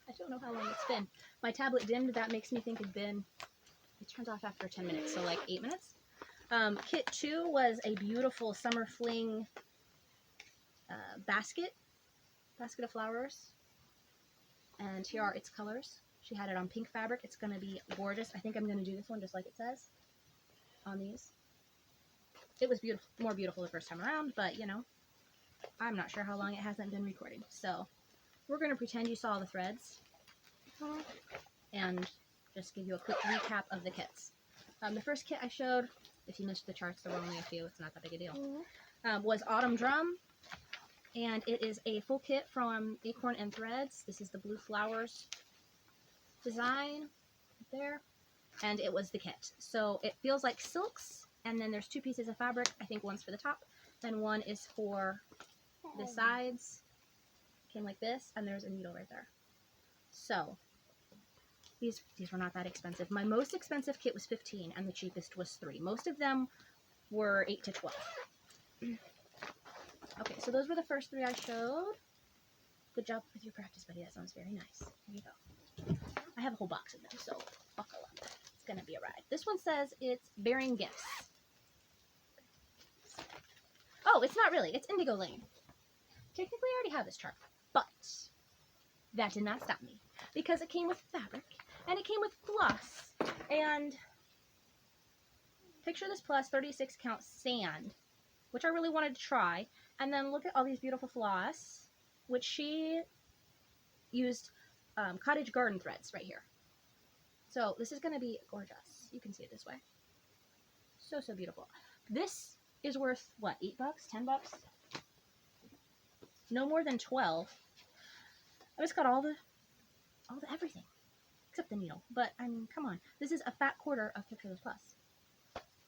[SPEAKER 1] I don't know how long it's been. My tablet dimmed. That makes me think it's been... It turns off after 10 minutes, so like 8 minutes. Kit 2 was a beautiful Summer Fling basket of flowers. And here are its colors. She had it on pink fabric. It's going to be gorgeous. I think I'm going to do this one just like it says on these. It was beautiful, more beautiful the first time around, but you know, I'm not sure how long it hasn't been recording. So we're going to pretend you saw the threads and just give you a quick recap of the kits. The first kit I showed, if you missed the charts, there were only a few, it's not that big a deal, was Autumn Drum. And it is a full kit from Acorn and Threads. This is the Blue Flowers design right there. And it was the kit. So it feels like silks. And then there's 2 pieces of fabric. I think one's for the top. And one is for the sides. Came like this. And there's a needle right there. So these were not that expensive. My most expensive kit was $15 and the cheapest was $3. Most of them were $8 to $12. Okay, so those were the first 3 I showed. Good job with your practice, buddy. That sounds very nice. There you go. I have a whole box of them, so buckle up. It's going to be a ride. This one says it's Bearing Gifts. Oh, it's not really. It's Indigo Lane. Technically, I already have this chart, but that did not stop me because it came with fabric and it came with floss. And picture this plus 36 count sand, which I really wanted to try. And then look at all these beautiful floss, which she used cottage garden threads right here. So this is going to be gorgeous. You can see it this way. So, so beautiful. This is worth, what, $8, $10? No more than 12. I just got all the everything, except the needle. But, I mean, come on. This is a fat quarter of Picture This Plus.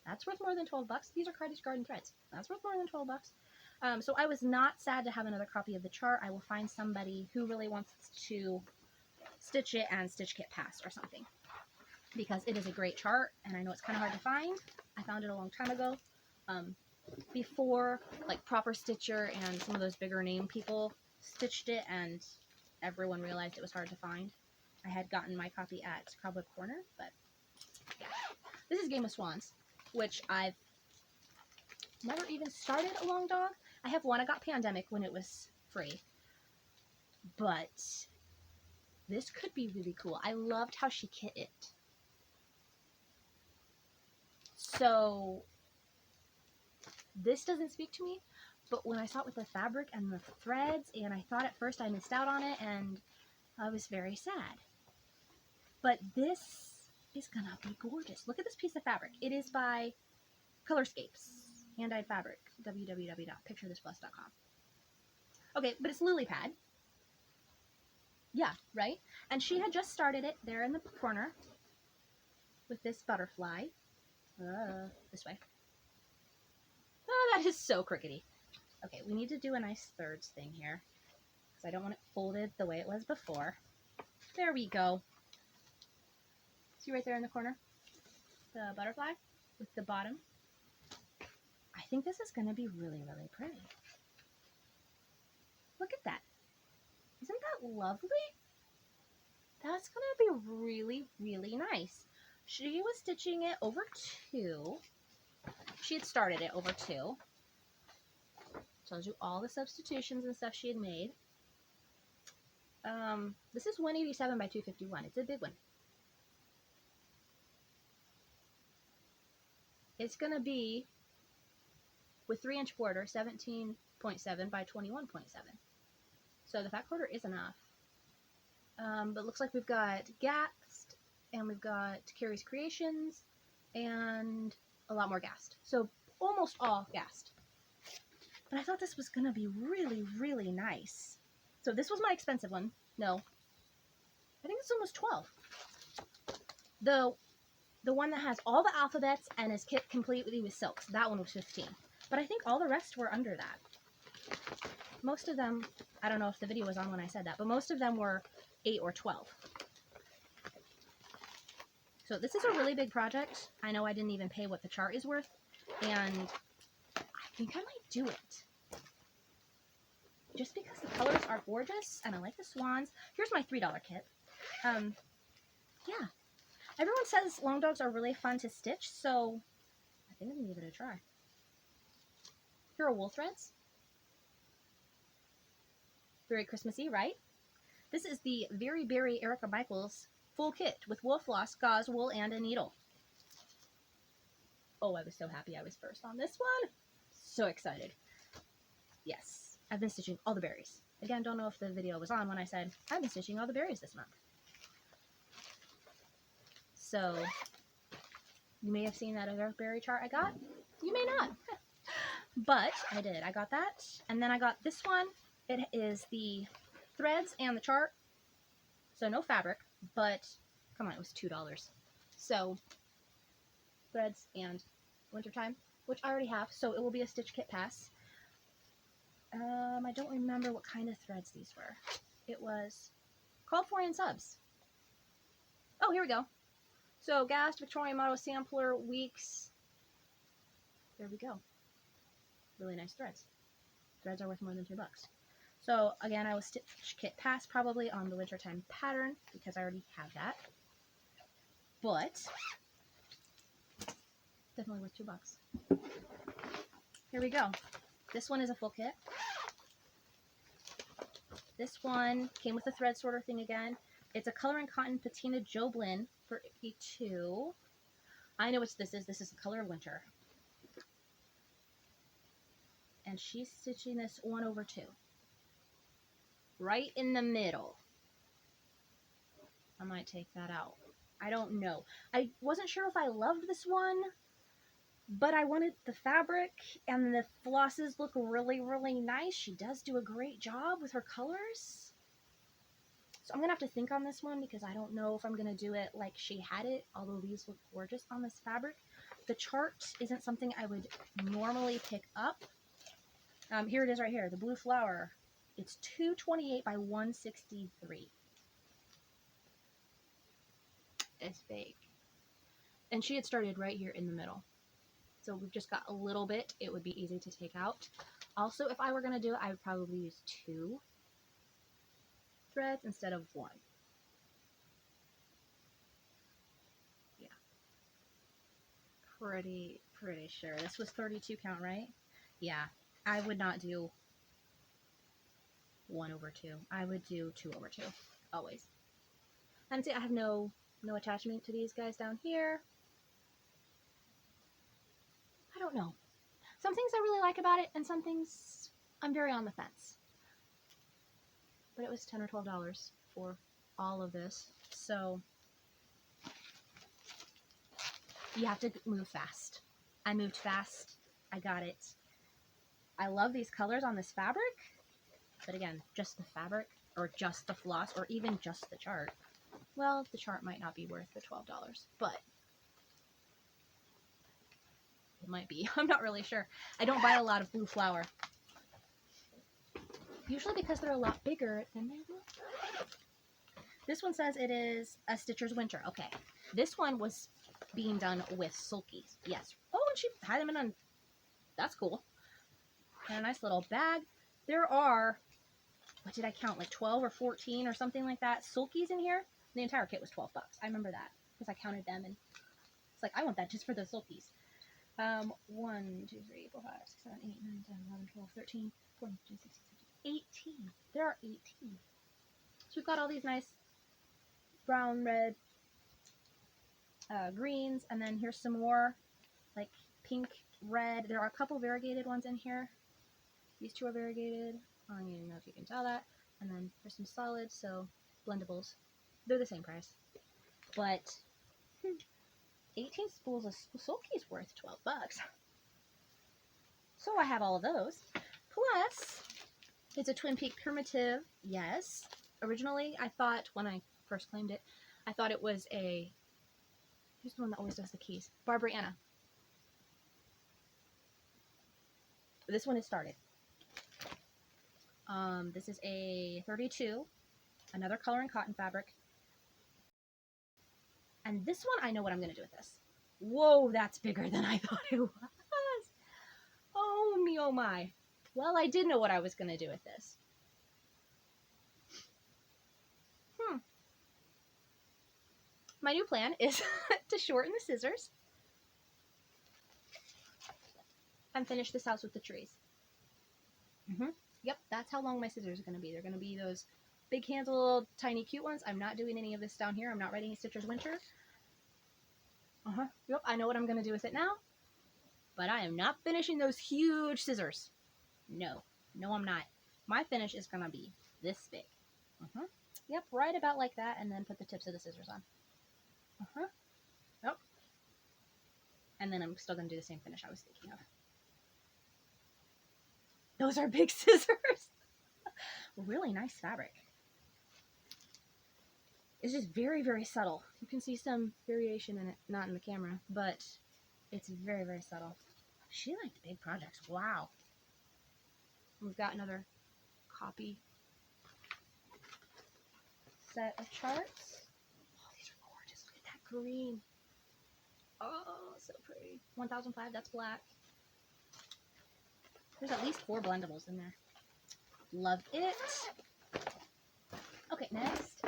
[SPEAKER 1] That's worth more than $12. These are cottage garden threads. That's worth more than $12. So I was not sad to have another copy of the chart. I will find somebody who really wants to stitch it and Stitch Kit Pass or something. Because it is a great chart, and I know it's kind of hard to find. I found it a long time ago. Before, like, Proper Stitcher and some of those bigger name people stitched it, and
[SPEAKER 2] everyone realized it was hard to find. I had gotten my copy at Cowboy Corner, but yeah. This is Game of Swans, which I've never even started a long dog. I have one. I got Pandemic when it was free. But this could be really cool. I loved how she kit it. So this doesn't speak to me, but when I saw it with the fabric and the threads, and I thought at first I missed out on it, and I was very sad. But this is gonna be gorgeous. Look at this piece of fabric. It is by Colorscapes, hand-dyed fabric, www.picturethisplus.com. Okay, but it's lily pad. Yeah, right? And she had just started it there in the corner with this butterfly. This way. Oh, that is so crickety. Okay, we need to do a nice thirds thing here because I don't want it folded the way it was before. There we go. See right there in the corner? The butterfly with the bottom. I think this is going to be really, really pretty. Look at that. Isn't that lovely? That's going to be really, really nice. She was stitching it over 2. She had started it over 2. Tells you all the substitutions and stuff she had made. This is 187 by 251. It's a big one. It's going to be, with 3-inch border, 17.7 by 21.7. So the fat quarter is enough. But it looks like we've got Gast, and we've got Carrie's Creations, and a lot more Gast. So almost all Gast. But I thought this was going to be really, really nice. So this was my expensive one. No. I think this one was $12. The one that has all the alphabets and is kit completely with silks, that one was $15. But I think all the rest were under that. Most of them, I don't know if the video was on when I said that, but most of them were $8 or $12. So this is a really big project. I know I didn't even pay what the chart is worth, and I think I might do it. Just because the colors are gorgeous, and I like the swans. Here's my $3 kit. Yeah. Everyone says long dogs are really fun to stitch, so I think I'm going to give it a try. Here are wool threads. Very Christmassy, right? This is the Very Berry Erica Michaels full kit with wool floss, gauze, wool, and a needle. Oh, I was so happy I was first on this one. So excited. Yes, I've been stitching all the berries. Again, don't know if the video was on when I said I've been stitching all the berries this month. So, you may have seen that other berry chart I got. You may not. But I did. I got that. And then I got this one. It is the threads and the chart. So no fabric, but come on, it was $2. So threads and wintertime, which I already have. So it will be a stitch kit pass. I don't remember what kind of threads these were. It was called for in subs. Oh, here we go. So Gast, Victorian Model Sampler, Weeks. There we go. Really nice threads. Threads are worth more than $2. So again, I will stitch kit pass probably on the wintertime pattern because I already have that. But definitely worth $2. Here we go. This one is a full kit. This one came with a thread sorter thing again. It's a Color and Cotton Patina Joblin for $82. I know what this is. This is the color of winter. And she's stitching this 1/2. Right in the middle. I might take that out. I don't know. I wasn't sure if I loved this one, but I wanted the fabric, and the flosses look really, really nice. She does do a great job with her colors. So I'm going to have to think on this one because I don't know if I'm going to do it like she had it, although these look gorgeous on this fabric. The chart isn't something I would normally pick up. Here it is right here, the blue flower. It's 228 by 163. It's big. And she had started right here in the middle. So we've just got a little bit. It would be easy to take out. Also, if I were going to do it, I would probably use 2. threads instead of one. Yeah. Pretty sure. This was 32 count, right? Yeah. I would not do 1/2. I would do 2/2. Always. And see, I have no attachment to these guys down here. I don't know. Some things I really like about it, and some things I'm very on the fence. But it was $10 or $12 for all of this, so you have to move fast. I moved fast. I got it. I love these colors on this fabric, but again, just the fabric, or just the floss, or even just the chart. Well, the chart might not be worth the $12, but it might be. I'm not really sure. I don't buy a lot of blue flower. Usually because they're a lot bigger than they look. This one says it is a Stitcher's Winter. Okay. This one was being done with sulkies. Yes. Oh, and she had them in a... That's cool. And a nice little bag. There are... What did I count? Like 12 or 14 or something like that. Sulkies in here. The entire kit was $12. I remember that. Because I counted them and... It's like, I want that just for the sulkies. 1, 2, 3, 4, 5, 6, 7, 8, 9, 10, 11, 12, 13, 14, 15, 16, 17, 18. There are 18. So we've got all these nice brown, red, greens, and then here's some more like pink, red. There are a couple variegated ones in here. These two are variegated. I don't even know if you can tell that. And then there's some solids, so blendables. They're the same price. But 18 spools of sulkies worth $12. So I have all of those. Plus, it's a Twin Peak primitive. Yes. Originally, I thought, when I first claimed it, I thought it was a... Who's the one that always does the keys? Barbara Anna. This one is started. This is a 32. Another color and cotton fabric. And this one, I know what I'm going to do with this. Whoa, that's bigger than I thought it was. Oh me, oh my. Well, I did know what I was going to do with this. My new plan is to shorten the scissors and finish this house with the trees. Yep, that's how long my scissors are going to be. They're going to be those big handled, tiny, cute ones. I'm not doing any of this down here. I'm not writing Stitcher's Winter. Yep, I know what I'm going to do with it now. But I am not finishing those huge scissors. No, I'm not. My finish is going to be this big. Yep, right about like that, and then put the tips of the scissors on. Yep. And then I'm still going to do the same finish I was thinking of. Those are big scissors. Really nice fabric. It's just very, very subtle. You can see some variation in it, not in the camera, but it's very, very subtle. She liked big projects. Wow. We've got another copy set of charts. Oh, these are gorgeous. Look at that green. Oh, so pretty. 1005, that's black. There's at least 4 blendables in there. Love it. Okay, next.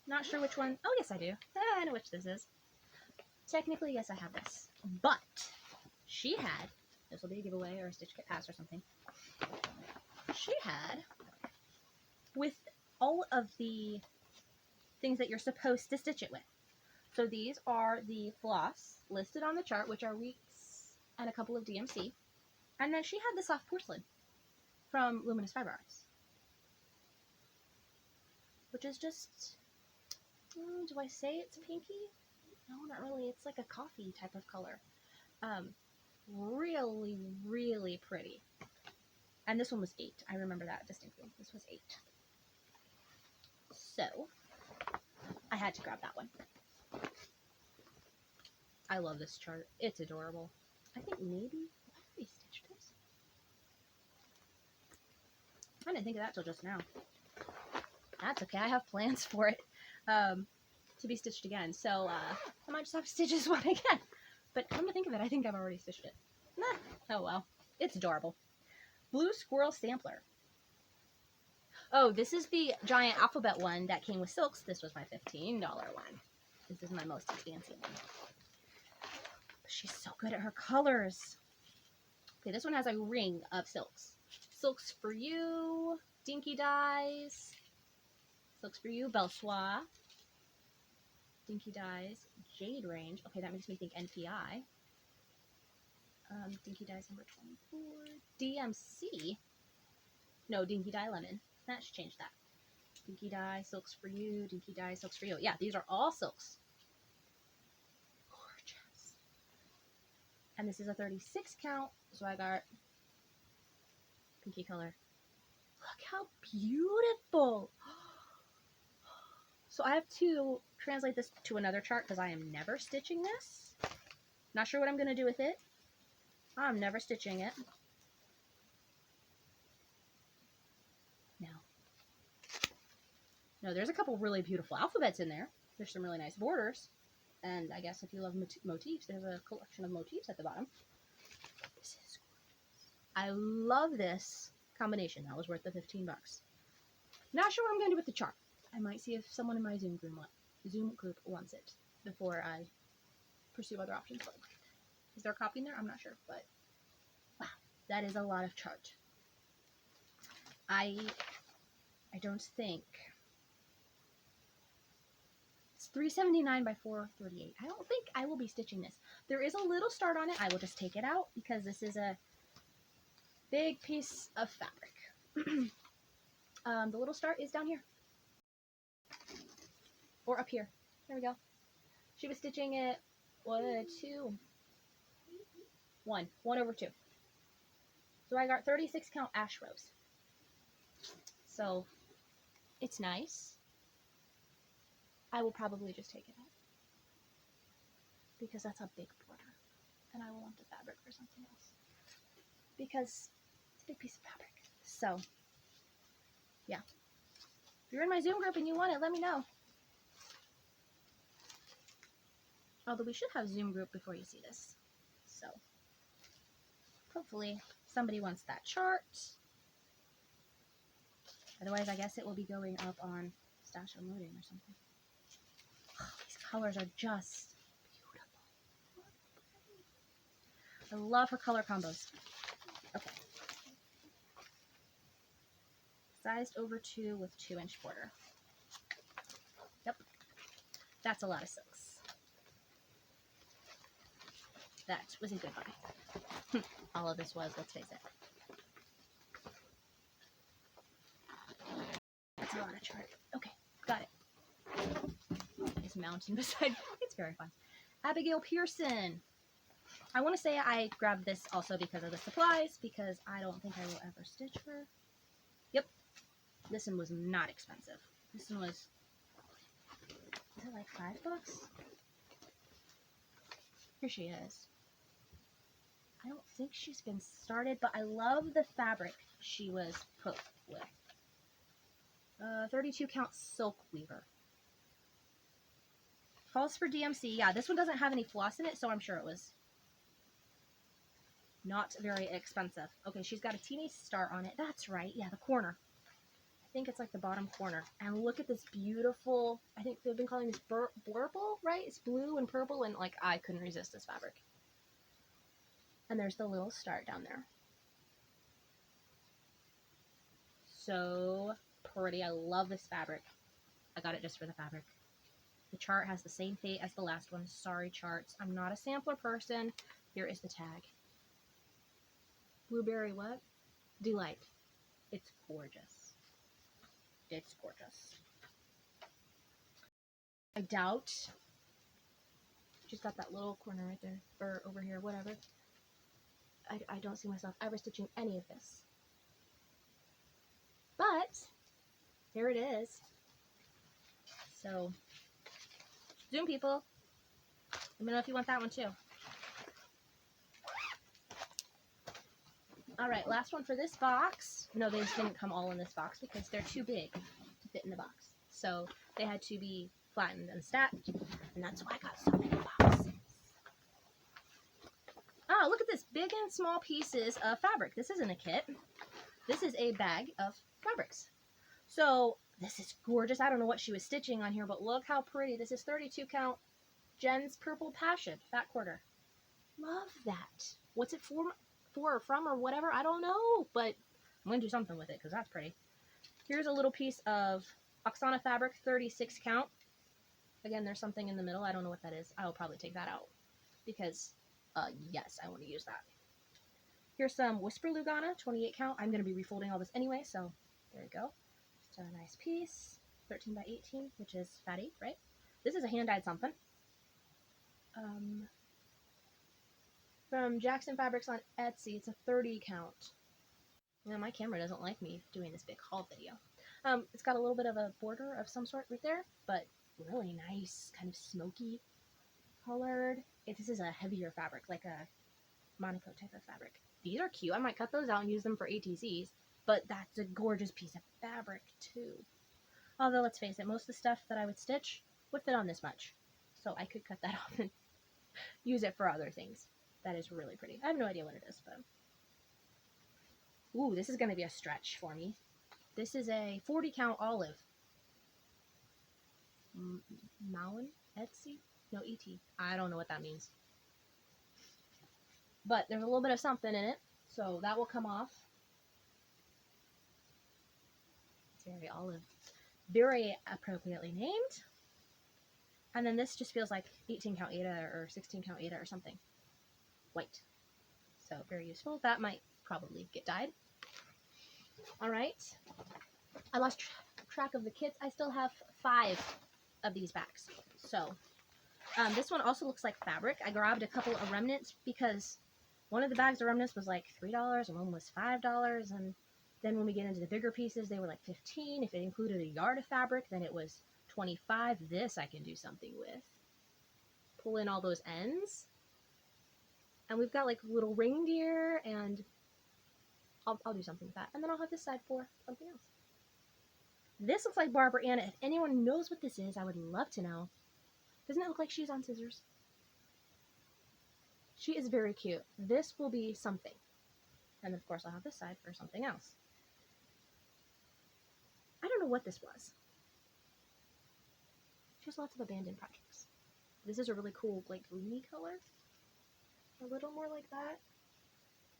[SPEAKER 2] Not sure which one. Oh, yes, I do. I know which this is. Technically, yes, I have this. But she had, this will be a giveaway or a Stitch Kit Pass or something. She had, with all of the things that you're supposed to stitch it with. So these are the floss listed on the chart, which are weeks and a couple of DMC. And then she had the soft porcelain from Luminous Fiber Arts, which is just, do I say it's pinky? No, not really. It's like a coffee type of color. Really, really pretty. And this one was 8. I remember that distinctly. This was 8. So, I had to grab that one. I love this chart. It's adorable. I think maybe, why did we stitch this? I didn't think of that till just now. That's okay. I have plans for it to be stitched again. So, I might just have to stitch this one again. But come to think of it, I think I've already stitched it. Nah. Oh well. It's adorable. Blue Squirrel Sampler. Oh, this is the giant alphabet one that came with silks. This was my $15 one. This is my most fancy one. She's so good at her colors. Okay, this one has a ring of silks. Silks for You, Dinky Dyes. Silks for You, Belsois. Dinky Dyes, Jade Range. Okay, that makes me think NPI. Dinky Dyes number 24. DMC. No, Dinky Dye Lemon. That should change that. Dinky Dye, Silks for You, Dinky Dye, Silks for You. Yeah, these are all silks. Gorgeous. And this is a 36 count, so I got pinky color. Look how beautiful. So I have to translate this to another chart because I am never stitching this. Not sure what I'm going to do with it. I'm never stitching it. No, there's a couple really beautiful alphabets in there. There's some really nice borders. And I guess if you love motifs, there's a collection of motifs at the bottom. This is gorgeous. I love this combination. That was worth the 15 bucks. Not sure what I'm going to do with the chart. I might see if someone in my Zoom group wants it before I pursue other options. But is there a copy in there? I'm not sure, but wow, that is a lot of chart. I don't think it's $3.79 by $4.38. I don't think I will be stitching this. There is a little start on it. I will just take it out because this is a big piece of fabric. The little start is down here. Or up here. There we go. She was stitching it, one over 2. So I got 36 count ash rose. So it's nice. I will probably just take it out because that's a big border and I will want the fabric for something else because it's a big piece of fabric. So yeah, if you're in my Zoom group and you want it, let me know. Although we should have Zoom group before you see this. So hopefully somebody wants that chart. Otherwise, I guess it will be going up on Stash Unloading or something. Oh, these colors are just beautiful. I love her color combos. Okay. Sized over 2 with 2-inch border. Yep. That's a lot of silks. That was a good buy. All of this was, let's face it. That's a lot of chart. Okay, got it. This mountain beside me. It's very fun. Abigail Pearson. I want to say I grabbed this also because of the supplies, because I don't think I will ever stitch her. Yep. This one was not expensive. This one was, is it like $5? Here she is. I don't think she's been started, but I love the fabric she was put with. 32 count silk weaver. Calls for DMC. Yeah, this one doesn't have any floss in it, so I'm sure it was not very expensive. Okay, she's got a teeny star on it. That's right. Yeah, the corner. I think it's like the bottom corner. And look at this beautiful, I think they've been calling this blurple, right? It's blue and purple, and like I couldn't resist this fabric. And there's the little star down there. So pretty. I love this fabric. I got it just for the fabric. The chart has the same fate as the last one. Sorry, charts. I'm not a sampler person. Here is the tag. Blueberry what? Delight. It's gorgeous. It's gorgeous. I doubt she's got that little corner right there, or over here, whatever. I don't see myself ever stitching any of this. But here it is. So Zoom people, let me know if you want that one too. Alright, last one for this box. No, they didn't come all in this box because they're too big to fit in the box. So they had to be flattened and stacked, and that's why I got so many boxes. Oh, look at this, big and small pieces of fabric. This isn't a kit. This is a bag of fabrics. So this is gorgeous. I don't know what she was stitching on here, but look how pretty. This is 32 count Jen's Purple Passion, fat quarter. Love that. What's it for or from or whatever? I don't know, but I'm going to do something with it because that's pretty. Here's a little piece of Oksana fabric, 36 count. Again, there's something in the middle. I don't know what that is. I'll probably take that out because, yes, I want to use that. Here's some Whisper Lugana, 28 count. I'm going to be refolding all this anyway, so there you go. Just a nice piece. 13 by 18, which is fatty, right? This is a hand-dyed something. From Jackson Fabrics on Etsy. It's a 30 count. Now, my camera doesn't like me doing this big haul video. It's got a little bit of a border of some sort right there, but really nice, kind of smoky colored. This is a heavier fabric, like a Monaco type of fabric. These are cute. I might cut those out and use them for ATCs, but that's a gorgeous piece of fabric too. Although, let's face it, most of the stuff that I would stitch would fit on this much. So I could cut that off and use it for other things. That is really pretty. I have no idea what it is, but... Ooh, this is going to be a stretch for me. This is a 40 count olive. Mowen? Etsy? No, ET. I don't know what that means. But there's a little bit of something in it, so that will come off. It's very olive. Very appropriately named. And then this just feels like 18 count Aida or 16 count Aida or something. White. So very useful. That might probably get dyed. Alright. I lost track of the kits. I still have 5 of these bags. So this one also looks like fabric. I grabbed a couple of remnants because one of the bags of remnants was like $3 and one was $5. And then when we get into the bigger pieces, they were like $15. If it included a yard of fabric, then it was $25. This I can do something with. Pull in all those ends. And we've got like little reindeer, and I'll do something with that. And then I'll have this side for something else. This looks like Barbara Anna. If anyone knows what this is, I would love to know. Doesn't it look like she's on scissors? She is very cute. This will be something. And of course I'll have this side for something else. I don't know what this was. She has lots of abandoned projects. This is a really cool, like, greeny color. A little more like that.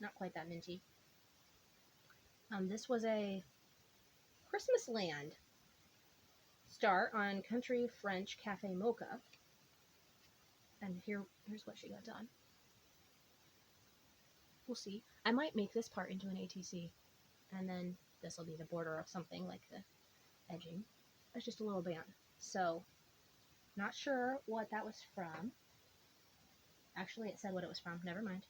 [SPEAKER 2] Not quite that minty. This was a Christmas Land star on Country French Cafe Mocha. And here's what she got done. We'll see. I might make this part into an ATC. And then this will be the border of something like the edging. It's just a little band. So, not sure what that was from. Actually, it said what it was from. Never mind.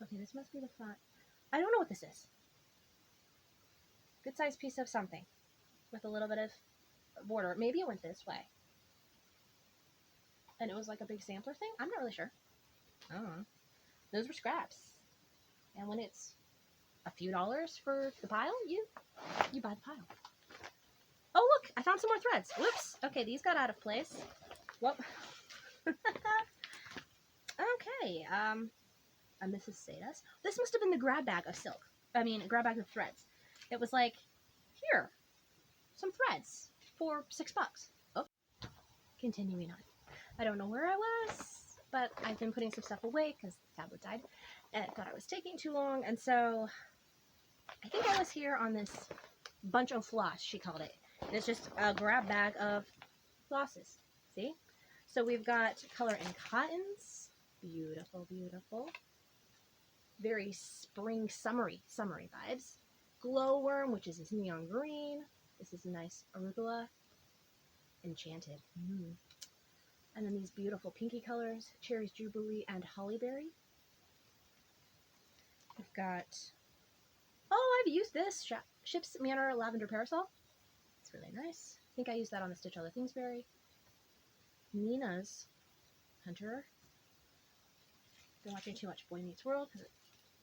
[SPEAKER 2] Okay, this must be the front. I don't know what this is. Good sized piece of something. With a little bit of border. Maybe it went this way. And it was like a big sampler thing? I'm not really sure. I don't know. Those were scraps. And when it's a few dollars for the pile, you buy the pile. Oh, look! I found some more threads. Whoops! Okay, these got out of place. Whoop. Okay, and this is Sada's. This must have been the grab bag of silk. I mean, a grab bag of threads. It was like, here, some threads for $6. Oh, continuing on. I don't know where I was, but I've been putting some stuff away because the tablet died. And I thought I was taking too long, and so I think I was here on this bunch of floss, she called it. And it's just a grab bag of flosses. See? So we've got color and cottons. Beautiful, beautiful. Very spring, summery vibes. Glowworm, which is this neon green. This is a nice arugula. Enchanted. And then these beautiful pinky colors. Cherries, Jubilee, and Hollyberry. We've got... Oh, I've used this. Ship's Manor Lavender Parasol. It's really nice. I think I used that on the Stitch Other Things Berry. Nina's Hunter. Been watching too much Boy Meets World because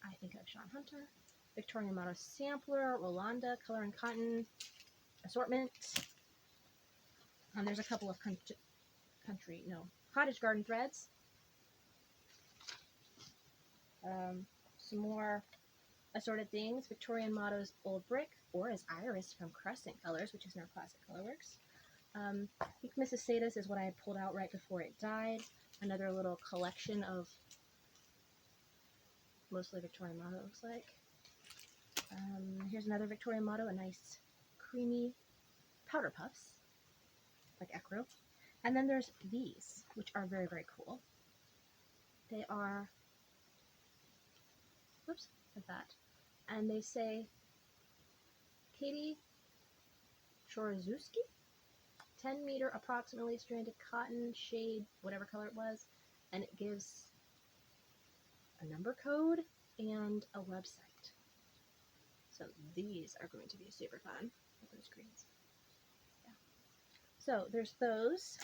[SPEAKER 2] I think of Sean Hunter. Victorian Motto Sampler, Rolanda, Color and Cotton Assortment. There's a couple of Cottage Garden threads. Some more
[SPEAKER 1] assorted things. Victorian Motto's Old Brick, or as Iris from Crescent Colors, which is now Classic Colorworks. I think Mrs. Sada's is what I had pulled out right before it died. Another little collection of mostly Victorian Motto, it looks like. Here's another Victorian Motto, a nice creamy powder puffs, like Ecru. And then there's these, which are very, very cool. They are, whoops, like that. And they say Katie Shorozewski, 10 meter approximately stranded cotton shade, whatever color it was. And it gives a number code and a website. So these are going to be super fun with those greens. Yeah. So there's those.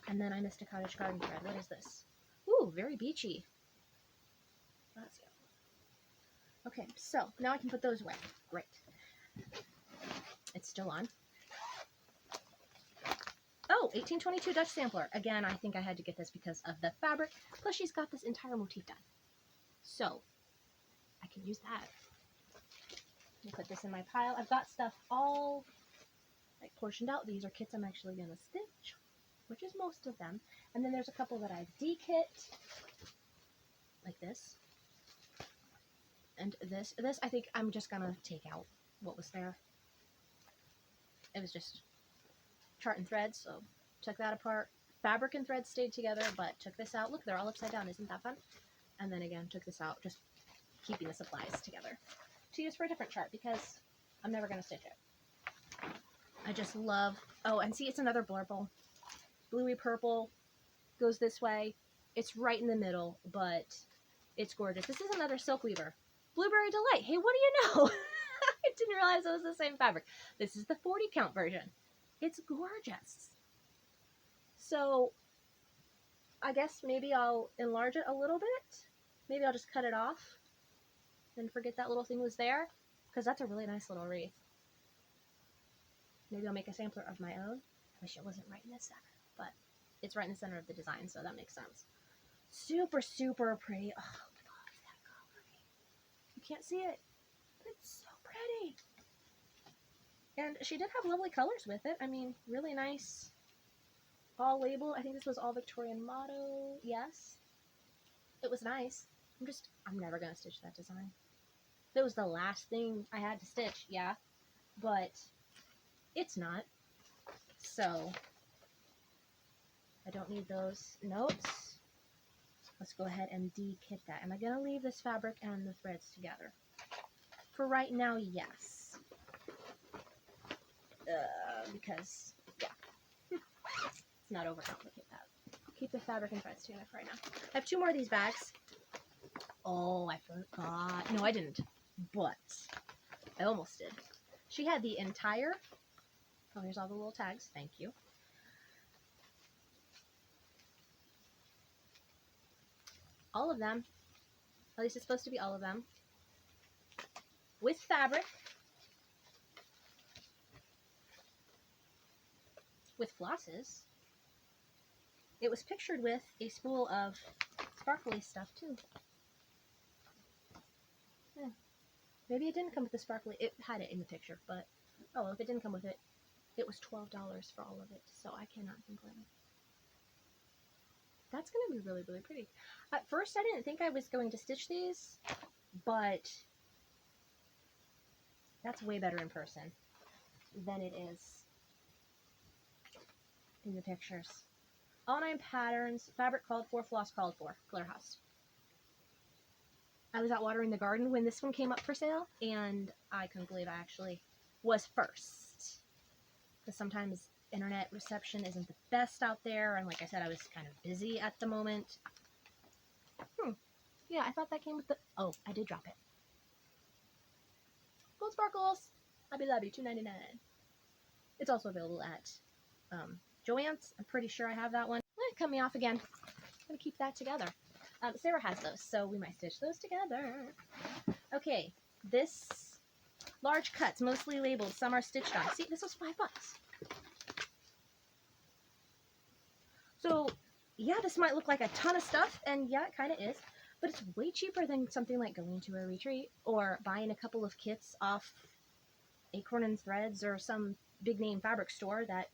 [SPEAKER 1] And then I missed a cottage garden thread. What is this? Ooh, very beachy. That's good. Okay, so now I can put those away. Great. It's still on. Oh, 1822 Dutch sampler. Again, I think I had to get this because of the fabric. Plus, she's got this entire motif done. So, I can use that. Let me put this in my pile. I've got stuff all like portioned out. These are kits I'm actually going to stitch, which is most of them. And then there's a couple that I've de-kit, like this. And this. This, I think I'm just going to take out what was there. It was just chart and thread, so took that apart. Fabric and thread stayed together, but took this out. Look, they're all upside down. Isn't that fun? And then again, took this out, just keeping the supplies together to use for a different chart because I'm never going to stitch it. I just love, oh, and see, it's another blurple. Bluey purple goes this way. It's right in the middle, but it's gorgeous. This is another silk weaver. Blueberry Delight. Hey, what do you know? I didn't realize it was the same fabric. This is the 40 count version. It's gorgeous. So I guess maybe I'll enlarge it a little bit. Maybe I'll just cut it off and forget that little thing was there, because that's a really nice little wreath. Maybe I'll make a sampler of my own. I wish it wasn't right in the center, but it's right in the center of the design, so that makes sense. Super, super pretty. Oh, love that coloring. You can't see it, but it's so pretty. And she did have lovely colors with it. I mean, really nice. All labeled. I think this was all Victorian Motto. Yes. It was nice. I'm never going to stitch that design. If it was the last thing I had to stitch, yeah. But it's not. So I don't need those notes. Let's go ahead and de-kit that. Am I going to leave this fabric and the threads together? For right now, yes. Because, yeah. Let's not overcomplicate that. I'll keep the fabric and threads together for right now. I have 2 more of these bags. Oh, I forgot. No, I didn't. But I almost did. She had the entire... Oh, here's all the little tags. Thank you. All of them. At least it's supposed to be all of them. With fabric. With flosses. It was pictured with a spool of sparkly stuff too. Yeah. Maybe it didn't come with the sparkly. It had it in the picture, but oh well, if it didn't come with it, it was $12 for all of it, so I cannot complain. That's going to be really, really pretty. At first, I didn't think I was going to stitch these, but that's way better in person than it is in the pictures. All 9 patterns, fabric called for, floss called for, Glitter House. I was out watering the garden when this one came up for sale, and I couldn't believe I actually was first. Because sometimes internet reception isn't the best out there, and like I said, I was kind of busy at the moment. Yeah, I thought that came with the... Oh, I did drop it. Gold Sparkles! Hobby Lobby, $2.99. It's also available at Joann's. I'm pretty sure I have that one. Cut me off again. I'm going to keep that together. Sarah has those, so we might stitch those together. Okay, this large cuts, mostly labeled. Some are stitched on. See, this was $5. So, yeah, this might look like a ton of stuff, and yeah, it kind of is. But it's way cheaper than something like going to a retreat or buying a couple of kits off Acorn and Threads or some big name fabric store that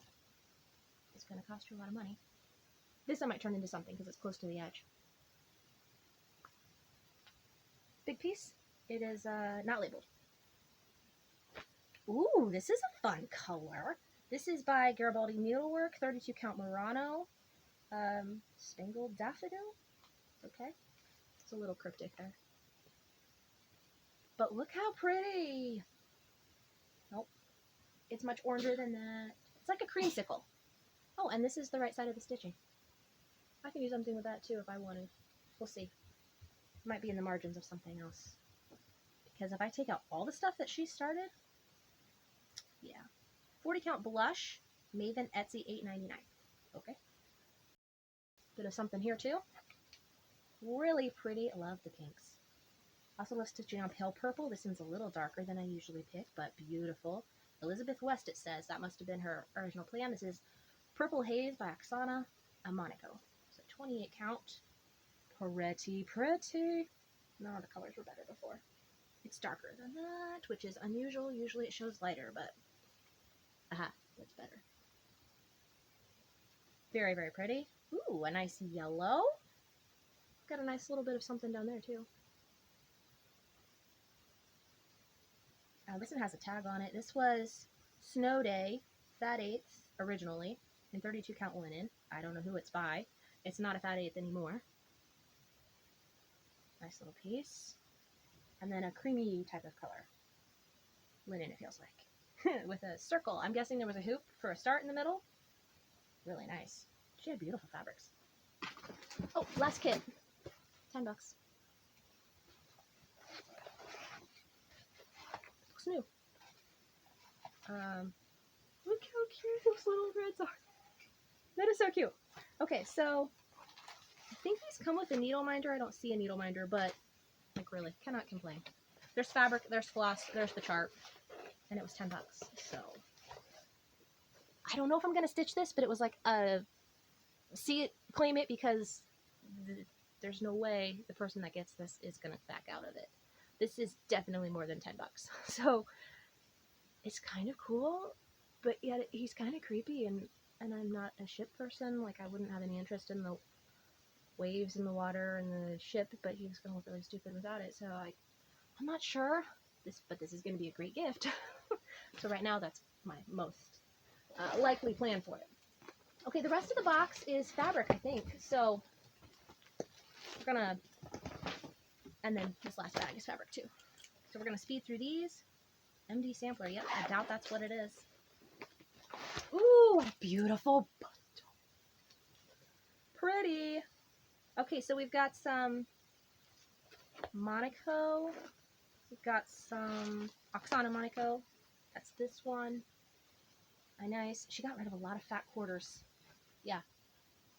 [SPEAKER 1] is going to cost you a lot of money. This I might turn into something because it's close to the edge. Big piece. It is not labeled. Ooh, this is a fun color. This is by Garibaldi Needlework, 32 count Murano. Spangled Daffodil. Okay. It's a little cryptic there. But look how pretty. Nope. It's much oranger than that. It's like a creamsicle. Oh, and this is the right side of the stitching. I can do something with that too if I wanted. We'll see. Might be in the margins of something else. Because if I take out all the stuff that she started, yeah. 40 count blush, Maven Etsy $8.99. Okay. Bit of something here too. Really pretty. I love the pinks. Also love stitching on pale purple. This one's a little darker than I usually pick, but beautiful. Elizabeth West, it says. That must have been her original plan. This is Purple Haze by Oksana Monaco. So 28 count. Pretty, pretty. No, the colors were better before. It's darker than that, which is unusual. Usually it shows lighter, but aha, that's better. Very, very pretty. Ooh, a nice yellow. Got a nice little bit of something down there too. This one has a tag on it. This was Snow Day, Fat Eighth, originally, in 32 count linen. I don't know who it's by. It's not a Fat Eighth anymore. Nice little piece. And then a creamy type of color. Linen, it feels like. With a circle. I'm guessing there was a hoop for a start in the middle. Really nice. She had beautiful fabrics. Oh, last kit. $10. Looks new. Look how cute those little threads are. That is so cute. Okay, so I think these come with a needle minder. I don't see a needle minder, but like really, cannot complain. There's fabric, there's floss, there's the chart, and it was $10. So I don't know if I'm gonna stitch this, but it was like a see it, claim it, because there's no way the person that gets this is gonna back out of it. This is definitely more than $10. So it's kind of cool, but yet he's kind of creepy, and I'm not a ship person. Like, I wouldn't have any interest in the waves in the water and the ship, but he was gonna look really stupid without it. So I'm not sure. But this is gonna be a great gift. So right now, that's my most likely plan for it. Okay, the rest of the box is fabric, I think. So we're gonna, and then this last bag is fabric too. So we're gonna speed through these. MD sampler, yep, I doubt that's what it is. Ooh, what a beautiful bundle. Pretty. Okay, so we've got some Monaco. We've got some Oksana Monaco. That's this one. Nice. She got rid of a lot of fat quarters. Yeah.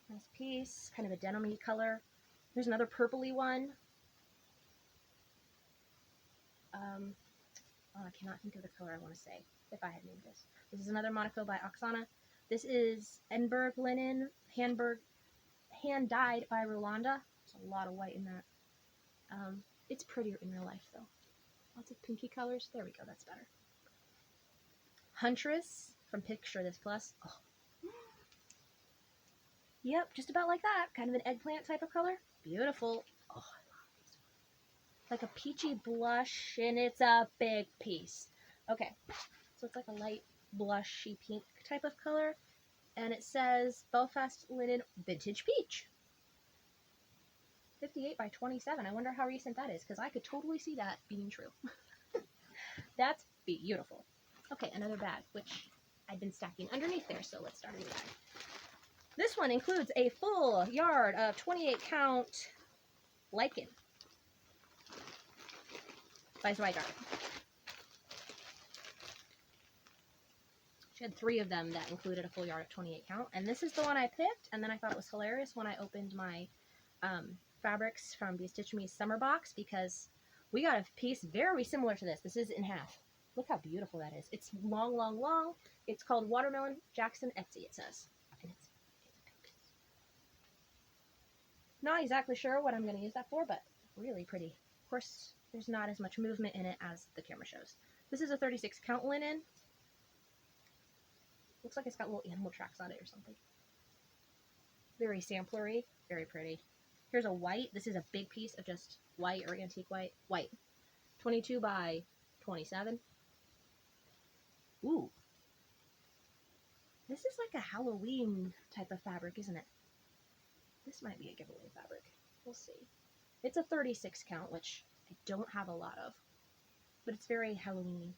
[SPEAKER 1] Nice piece. Kind of a denim-y color. There's another purpley one. I cannot think of the color I want to say, if I had named this. This is another Monaco by Oksana. This is Edinburgh linen, hand-dyed by Rolanda. There's a lot of white in that. It's prettier in real life, though. Lots of pinky colors. There we go, that's better. Huntress from Picture This Plus. Oh. Yep, just about like that. Kind of an eggplant type of color. Beautiful. Oh, I love this one. Like a peachy blush, and it's a big piece. Okay, so it's like a light blushy pink type of color. And it says Belfast Linen Vintage Peach. 58 by 27. I wonder how recent that is, because I could totally see that being true. That's beautiful. Okay, another bag, which I've been stacking underneath there, so let's start a new bag. This one includes a full yard of 28 count Lichen by Zweigart. She had 3 of them that included a full yard of 28 count, and this is the one I picked, and then I thought it was hilarious when I opened my fabrics from the Stitch Me summer box, because we got a piece very similar to this. This is in half. Look how beautiful that is. It's long, long, long. It's called Watermelon Jackson Etsy, it says. And it's a big piece. Not exactly sure what I'm going to use that for, but really pretty. Of course, there's not as much movement in it as the camera shows. This is a 36 count linen. Looks like it's got little animal tracks on it or something. Very samplery, very pretty. Here's a white. This is a big piece of just white or antique white. White. 22 by 27. Ooh. This is like a Halloween type of fabric, isn't it? This might be a giveaway fabric. We'll see. It's a 36 count, which I don't have a lot of, but it's very Halloween-y.